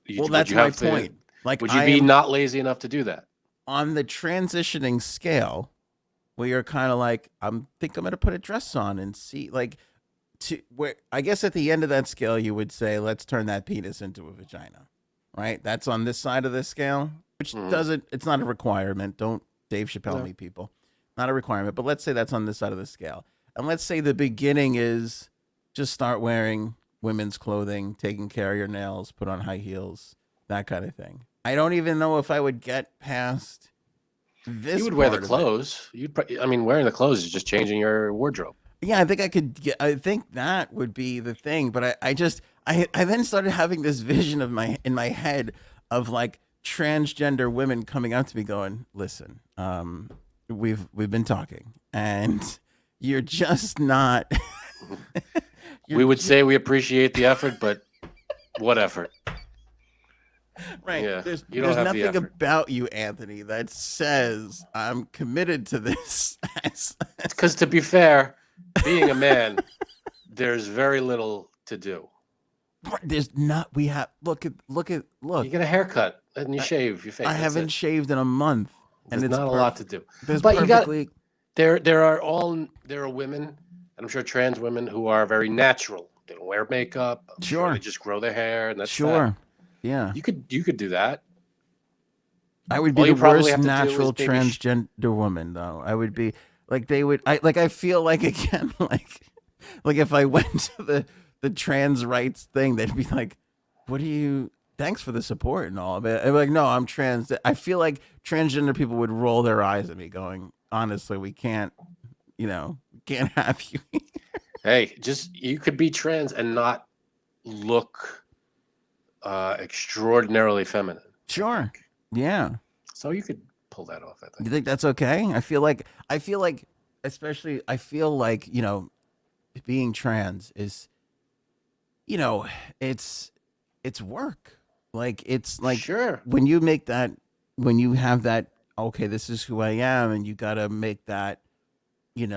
Well, Would that's you my have to- point. Like, Would you I be am not lazy enough to do that? on the transitioning scale where you're kind of like, I'm going to put a dress on and see, like, where I guess at the end of that scale, you would say, let's turn that penis into a vagina, right? That's on this side of the scale, which it's not a requirement. Don't Dave Chappelle me, people. Not a requirement, but let's say that's on this side of the scale. And let's say the beginning is just start wearing women's clothing, taking care of your nails, put on high heels, that kind of thing. I don't even know if I would get past this. You would wear the part of it. clothes. Wearing the clothes is just changing your wardrobe. Yeah, I think I could get, I think that would be the thing, but I then started having this vision in my head of like transgender women coming up to me going, "Listen, we've been talking and you're just not We would say we appreciate the effort, but what effort? right. Yeah, There's you don't have the nothing effort. about you, Anthony, that says I'm committed to this." Because to be fair, being a man, there's very little to do. There's not. We have look. You get a haircut and you shave your face. I That's haven't it. shaved in a month, There's and it's not a lot to do. There's But you got perfectly. there are women, and I'm sure trans women who are very natural. They don't wear makeup. I'm Sure. they just grow their hair, and that's Sure. that. Yeah. You could do that. I would All be you the probably worst have to do natural is maybe transgender woman, though. I would be like they would. I feel like again, like if I went to the trans rights thing, they'd be like, "What do you? Thanks for the support and all of it." I'd be like, "No, I'm trans." I feel like transgender people would roll their eyes at me, going, "Honestly, we can't have you." Hey, just you could be trans and not look extraordinarily feminine. Sure. Yeah. So you could pull that off, I You think. think that's okay? I feel like, especially, I feel like, being trans is, it's work. Like, it's like Sure. when you have that, okay, this is who I am, and you got to make that, you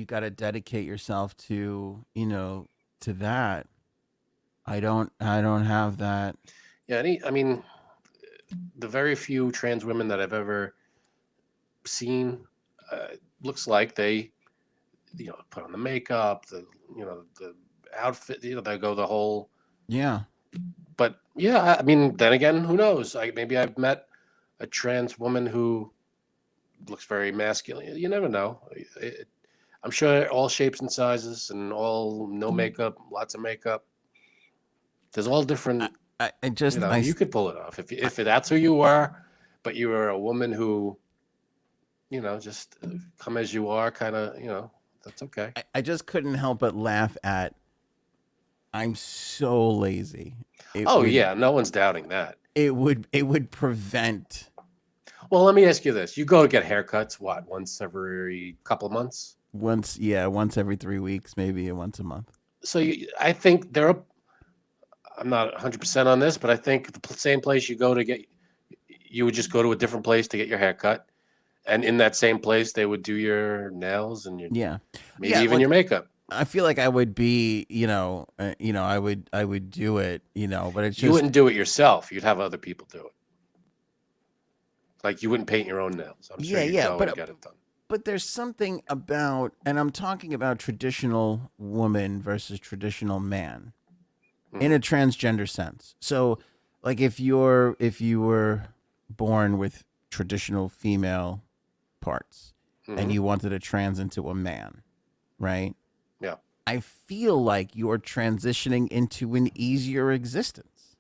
got to dedicate yourself to, to that. I don't have that. Yeah, the very few trans women that I've ever seen looks like they put on the makeup, the outfit, they go the whole. Yeah. But yeah, then again, who knows? Maybe I've met a trans woman who looks very masculine. You never know. I'm sure all shapes and sizes and all no makeup, lots of makeup. There's all different. I just, you could pull it off if that's who you are, but you are a woman who, just come as you are, kind of, that's okay. I just couldn't help but laugh at, I'm so lazy. Yeah, no one's doubting that. It would prevent. Well, let me ask you this: you go get haircuts, what, once every couple of months? Once every 3 weeks, maybe once a month. So I think I'm not 100% on this, but I think the same place you would just go to a different place to get your hair cut. And in that same place, they would do your nails and maybe even your makeup. I feel like I would be, I would do it, but it's just. You wouldn't do it yourself. You'd have other people do it. Like you wouldn't paint your own nails. I'm sure you'd go and get it done. But there's something about, and I'm talking about traditional woman versus traditional man in a transgender sense. So like if you were born with traditional female parts and you wanted to trans into a man, right? Yeah. I feel like you're transitioning into an easier existence.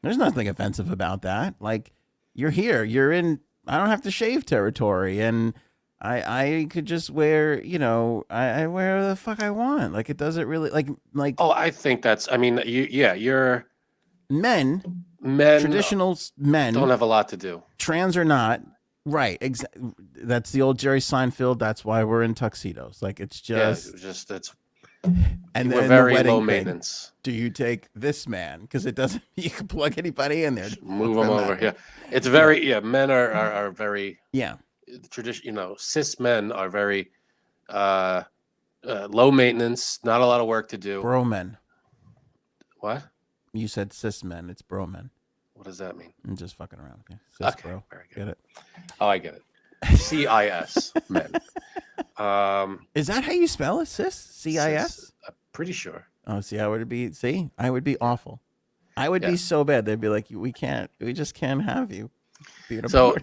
There's nothing offensive about that. Like, you're here, you're in, I don't have to shave territory, and I could just wear, I wear the fuck I want. Like, it doesn't really like. Oh, I think that's. I mean, you're men, traditional men don't have a lot to do. Trans or not, right? That's the old Jerry Seinfeld. That's why we're in tuxedos. Like, it's just that's. And we're then very the low thing, maintenance. do you take this man? Because it doesn't. You can plug anybody in there. Move them over. Yeah, it's very. Yeah, men are very. Yeah. Tradition. Cis men are very low maintenance. Not a lot of work to do. Bro men. What? You said cis men. It's bro men. What does that mean? I'm just fucking around. Okay. Cis Okay, bro. very good. Get it? Oh, I get it. CIS men. Is that how you spell it? Cis? CIS? I'm pretty sure. Oh, see, I would be. See, I would be awful. I would be so bad. They'd be like, we just can't have you. So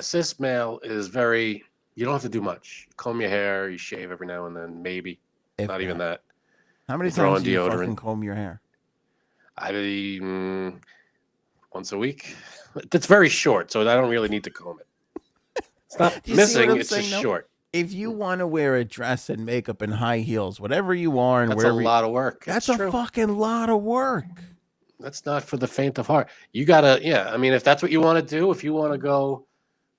cis male is very. You don't have to do much. Comb your hair, you shave every now and then, maybe. If Not even that. How many Throw times on do you deodorant. fucking comb your hair? Once a week. That's very short, so I don't really need to comb it. It's not Do you see what missing. I'm It's saying, just though? short. If you want to wear a dress and makeup and high heels, whatever you are, and That's wherever a lot of work. that's It's a true. fucking lot of work. That's not for the faint of heart. You gotta, I mean, if that's what you want to do, if you want to go,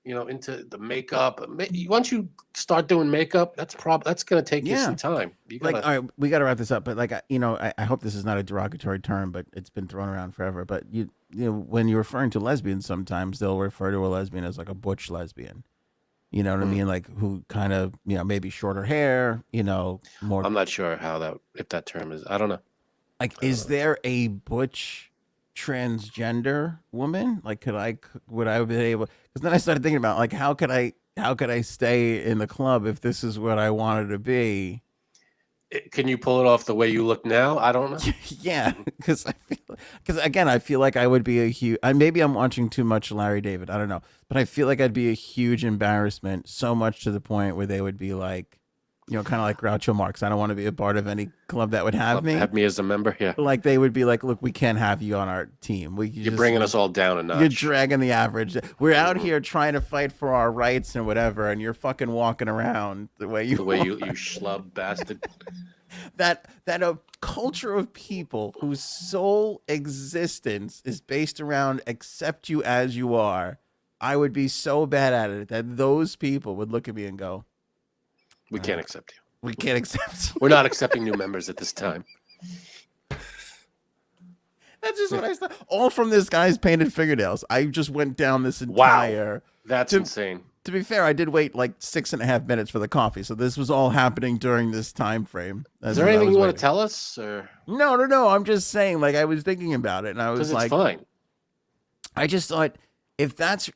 into the makeup, once you start doing makeup, that's gonna take you some time. You gotta, All right, we got to wrap this up. But I hope this is not a derogatory term, but it's been thrown around forever. But when you're referring to lesbians, sometimes they'll refer to a lesbian as like a butch lesbian. You know what I mean? Like, who kind of, maybe shorter hair, more. I'm not sure if that term is. I don't know. Like, is there a butch transgender woman? Like, would I be able? Because then I started thinking about, like, how could I stay in the club if this is what I wanted to be? Can you pull it off the way you look now? I don't know. Yeah, because I feel like I would be a huge. Maybe I'm watching too much Larry David. I don't know, but I feel like I'd be a huge embarrassment, so much to the point where they would be like, kind of like Groucho Marx. I don't want to be a part of any club that would have me. Have me as a member. Yeah. Like, they would be like, look, we can't have you on our team. You're bringing us all down a notch. You're dragging the average. We're out here trying to fight for our rights and whatever, and you're fucking walking around the way you schlub bastard. That a culture of people whose sole existence is based around accept you as you are. I would be so bad at it that those people would look at me and go, we can't accept you. We can't accept you. We're not accepting new members at this time. That's just what I said. All from this guy's painted fingernails. I just went down this entire. Wow. That's insane. To be fair, I did wait like 6.5 minutes for the coffee, so this was all happening during this time frame. Is there anything you want to tell us? Or? No. I'm just saying, like, I was thinking about it, and I was like, it's fine. I just thought if that's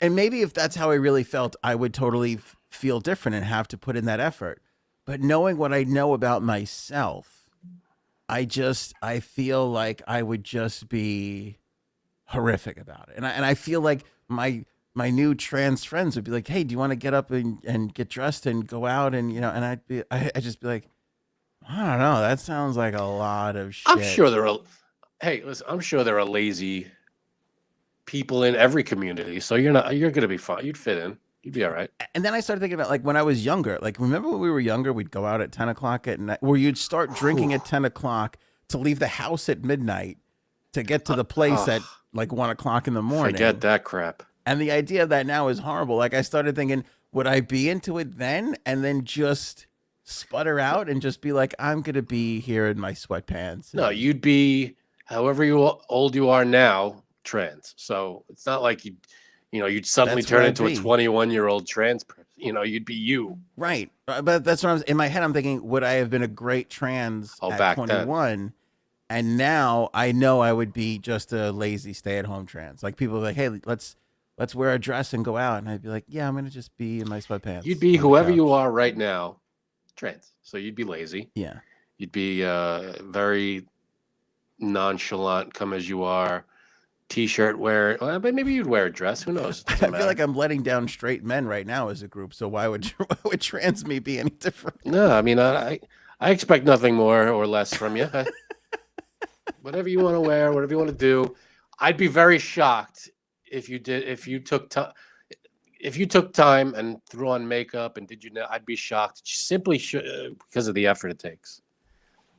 how I really felt, I would totally feel different and have to put in that effort. But knowing what I know about myself, I feel like I would just be horrific about it, and I feel like my new trans friends would be like, hey, do you want to get up and get dressed and go out? And, and I'd just be like, I don't know. That sounds like a lot of shit. I'm sure I'm sure there are lazy people in every community. So you're going to be fine. You'd fit in. You'd be all right. And then I started thinking about, like, when I was younger, like, remember when we were younger, we'd go out at 10 o'clock at night, where you'd start drinking at 10 o'clock to leave the house at midnight to get to the place at like 1 o'clock in the morning. Forget that crap. And the idea of that now is horrible. Like, I started thinking, would I be into it then and then just sputter out and just be like, I'm going to be here in my sweatpants? No, you'd be, however old you are now, trans. So it's not like you'd suddenly turn into a 21-year-old trans person. You'd be you. Right. But that's what in my head, I'm thinking, would I have been a great trans at 21? Then. And now I know I would be just a lazy stay-at-home trans. Like, people are like, hey, let's wear a dress and go out. And I'd be like, yeah, I'm going to just be in my sweatpants. You'd be whoever you are right now, trans. So you'd be lazy. Yeah. You'd be very nonchalant, come as you are. t-shirt wear. Well, but maybe you'd wear a dress. Who knows? It I doesn't feel matter. like I'm letting down straight men right now as a group. So why would why would trans me be any different? No, I mean, I expect nothing more or less from you. Whatever you want to wear, whatever you want to do. I'd be very shocked if you took time and threw on makeup and did I'd be shocked simply because of the effort it takes.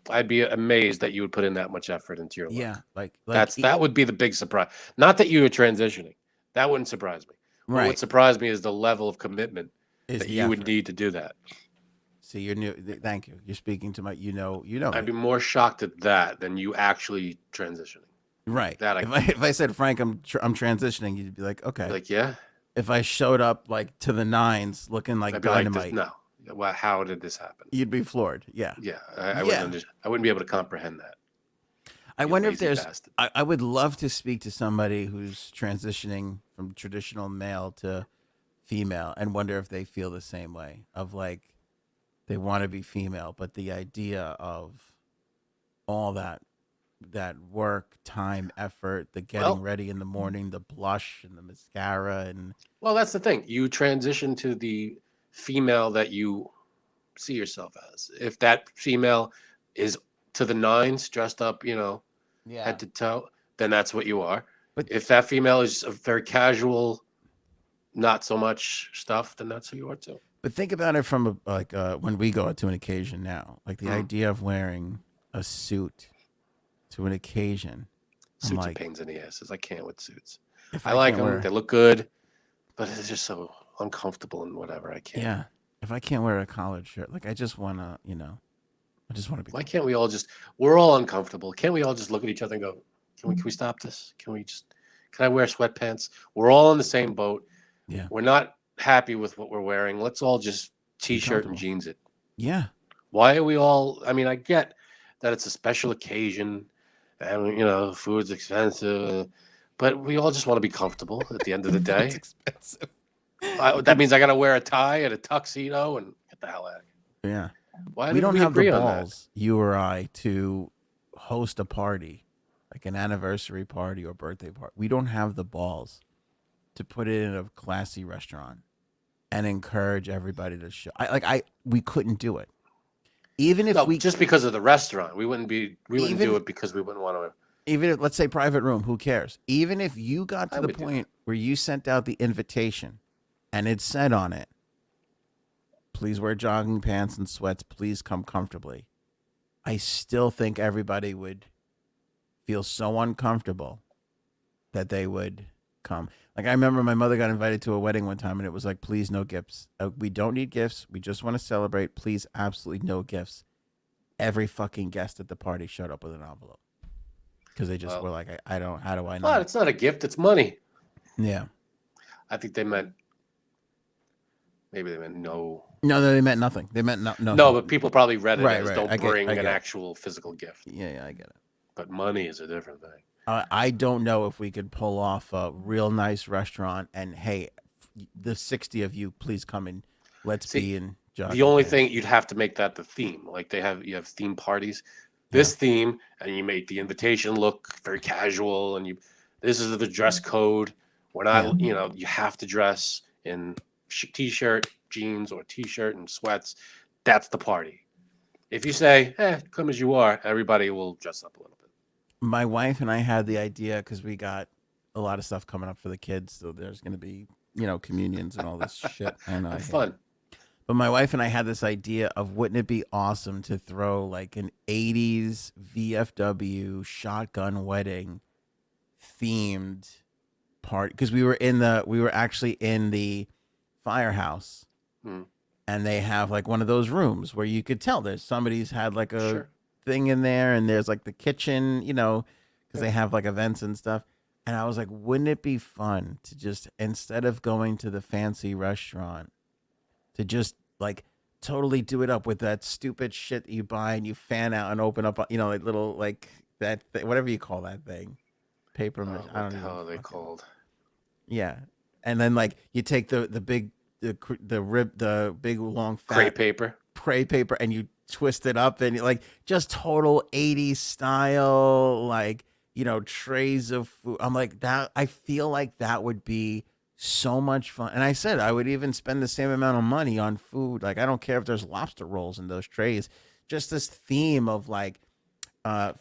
I'd be amazed that you would put in that much effort into your look. Yeah, like that would be the big surprise. Not that you were transitioning. That wouldn't surprise me. What would surprise me is the level of commitment that you would need to do that. See, you're new. Thank you. You're speaking to my. You know. I'd be more shocked at that than you actually transitioning. Right. That if I said, Frank, I'm transitioning, you'd be like, okay. Like, yeah. If I showed up like to the nines, looking like dynamite, no. Well, how did this happen? You'd be floored. Yeah. Yeah. I wouldn't be able to comprehend that. I wonder if there's. I would love to speak to somebody who's transitioning from traditional male to female, and wonder if they feel the same way. Of like, they want to be female, but the idea of all that work, time, effort, the getting ready in the morning, the blush and the mascara, and that's the thing. You transition to the female that you see yourself as. If that female is to the nines, dressed up, head to toe, then that's what you are. But if that female is a very casual, not so much stuff, then that's who you are too. But think about it from when we go out to an occasion now, like the idea of wearing a suit to an occasion. Suits are pains in the asses. I can't with suits. I like them. They look good, but it's just so uncomfortable and whatever. I can't. Yeah. If I can't wear a collared shirt, like I just want to, I just want to be. Why can't we all we're all uncomfortable. Can't we all just look at each other and go, can we stop this? Can I wear sweatpants? We're all in the same boat. Yeah. We're not happy with what we're wearing. Let's all just t-shirt and jeans it. Yeah. Why are we all, I mean, I get that it's a special occasion and, food's expensive, but we all just want to be comfortable at the end of the day. It's expensive. That means I got to wear a tie and a tuxedo and get the hell out of here. Yeah. Why we don't have the agree on balls, you or I, to host a party, like an anniversary party or birthday party. We don't have the balls to put it in a classy restaurant and encourage everybody to show. We couldn't do it. Even if just because of the restaurant, we wouldn't do it because we wouldn't want to. Even if, let's say, private room, who cares? Even if you got to the point where you sent out the invitation and it said on it, please wear jogging pants and sweats, please come comfortably, I still think everybody would feel so uncomfortable that they would come. Like, I remember my mother got invited to a wedding one time and it was like, please, no gifts. We don't need gifts. We just want to celebrate. Please, absolutely no gifts. Every fucking guest at the party showed up with an envelope because they just were like, how do I know? It's not a gift. It's money. Yeah. I think maybe they meant no. No, they meant nothing. They meant no. No, but people probably read it as don't bring an it. actual physical gift. Yeah, I get it. But money is a different thing. I don't know if we could pull off a real nice restaurant and, hey, the 60 of you, please come and let's be in jogging. The only thing, you'd have to make that the theme. Like you have theme parties. This theme, and you make the invitation look very casual, and this is the dress code. We're not, you have to dress in t-shirt, jeans, or t-shirt and sweats. That's the party. If you say, come as you are, everybody will dress up a little bit. My wife and I had the idea because we got a lot of stuff coming up for the kids. So there's going to be, communions and all this shit. I know. Fun. But my wife and I had this idea of, wouldn't it be awesome to throw like an 80s VFW shotgun wedding themed party? Because we were actually in the firehouse, and they have like one of those rooms where you could tell there's somebody's had like a thing in there, and there's like the kitchen, because they have like events and stuff. And I was like, wouldn't it be fun to just, instead of going to the fancy restaurant, to just like totally do it up with that stupid shit that you buy and you fan out and open up, like little, like that, whatever you call that thing, paper. I don't know how they called. Yeah. And then like you take the big long fat crepe paper and you twist it up and like just total 80s style, like trays of food. I'm like that. I feel like that would be so much fun. And I said I would even spend the same amount of money on food. Like I don't care if there's lobster rolls in those trays. Just this theme of like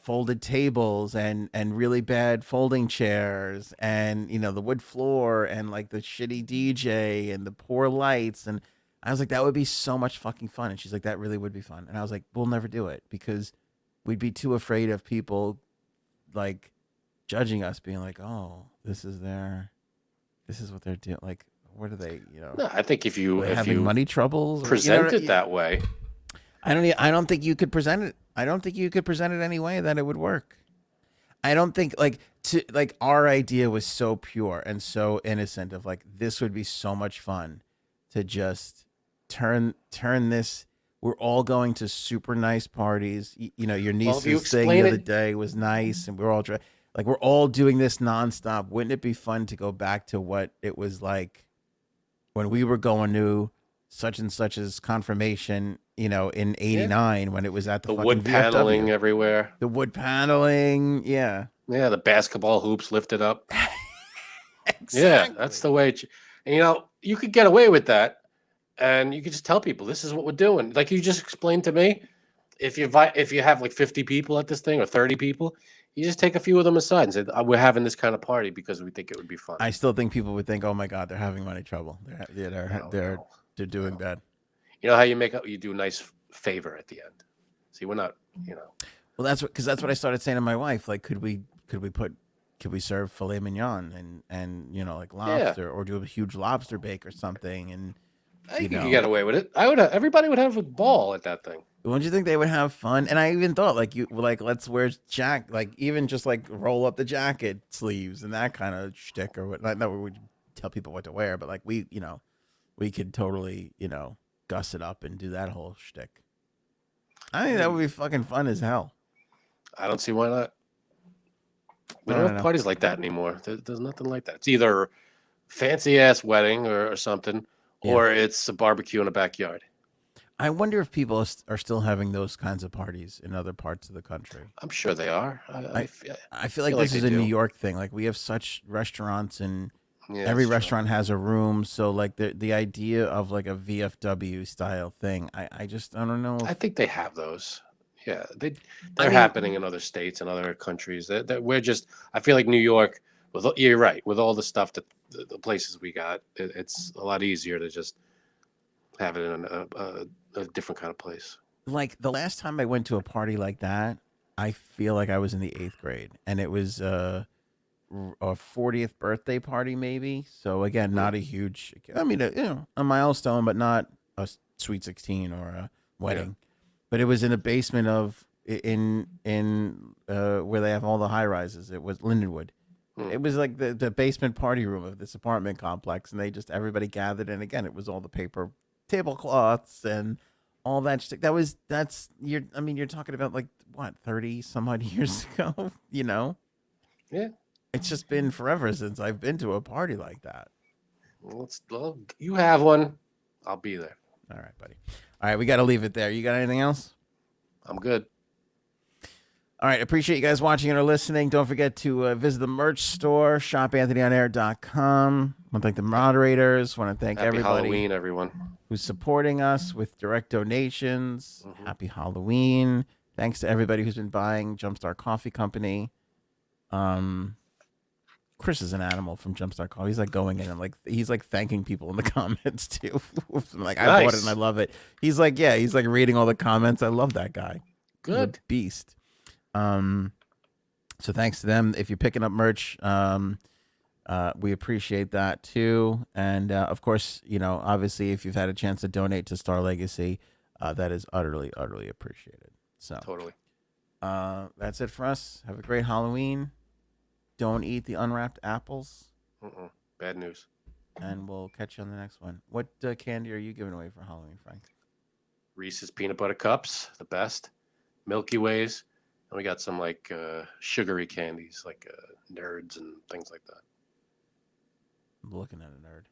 folded tables and really bad folding chairs and the wood floor and like the shitty DJ and the poor lights. And I was like, that would be so much fucking fun. And she's like, that really would be fun. And I was like, we'll never do it because we'd be too afraid of people like judging us, being like, oh, this is what they're doing. Like, what are they? No, I think if you having money troubles, present it that way. I don't think you could present it. I don't think you could present it any way that it would work. I don't think our idea was so pure and so innocent of like this would be so much fun to just turn this. We're all going to super nice parties. Your niece's thing the other day was nice, and we're all doing this nonstop. Wouldn't it be fun to go back to what it was like when we were going to such and such's confirmation, in '89 when it was at the wood paneling VFW. everywhere. The wood paneling, yeah. Yeah, the basketball hoops lifted up. Exactly. Yeah, that's the way. And, you could get away with that, and you could just tell people this is what we're doing. Like you just explained to me, if you have like 50 people at this thing or 30 people, you just take a few of them aside and say, we're having this kind of party because we think it would be fun. I still think people would think, oh my God, they're having money trouble. They're doing bad. You know how you do a nice favor at the end. See, we're not, Well, that's what I started saying to my wife. Like, could we serve filet mignon and like lobster or do a huge lobster bake or something? And I think you could get away with it. Everybody would have a ball at that thing. Don't you think they would have fun? And I even thought let's wear even just like roll up the jacket sleeves and that kind of shtick or what. Not that we would tell people what to wear, but like we could totally guss it up and do that whole shtick. I think that would be fucking fun as hell. I don't see why not. We don't have parties like that anymore. There's nothing like that. It's either fancy ass wedding or something, or it's a barbecue in a backyard. I wonder if people are still having those kinds of parties in other parts of the country. I'm sure they are. I feel like this is a New York thing. Like we have such restaurants and every restaurant has a room. So like the idea of like a VFW style thing, I don't know. I think they have those. Yeah, they're happening in other states and other countries. That we're just. I feel like New York. You're right. With all the stuff that the places we got, it's a lot easier to just have it in a different kind of place. Like the last time I went to a party like that, I feel like I was in the 8th grade, and it was a 40th birthday party, maybe. So again, not a huge. I mean, a milestone, but not a sweet 16 or a wedding. Yeah. But it was in the basement of where they have all the high rises. It was Lindenwood. It was like the basement party room of this apartment complex, and everybody gathered. And again, it was all the paper tablecloths and all that shit. You're talking about like what 30 some odd years ago. Yeah. It's just been forever since I've been to a party like that. Well, you have one. I'll be there. All right, buddy. All right, we got to leave it there. You got anything else? I'm good. All right, appreciate you guys watching or listening. Don't forget to visit the merch store, shopanthonyonair.com. I want to thank the moderators. I want to thank everybody. Happy Halloween, everyone. Who's supporting us with direct donations. Mm-hmm. Happy Halloween. Thanks to everybody who's been buying Jumpstart Coffee Company. Chris is an animal from Jumpstart Coffee. He's like going in and he's like thanking people in the comments too. Like I bought it and I love it. He's like reading all the comments. I love that guy. Good. He's a beast. So thanks to them. If you're picking up merch, we appreciate that too. And of course, obviously if you've had a chance to donate to Star Legacy, that is utterly, utterly appreciated. So totally. That's it for us. Have a great Halloween. Don't eat the unwrapped apples. Bad news. And we'll catch you on the next one. What candy are you giving away for Halloween, Frank? Reese's Peanut Butter Cups, the best. Milky Ways. And we got some like sugary candies, like Nerds and things like that. I'm looking at a nerd.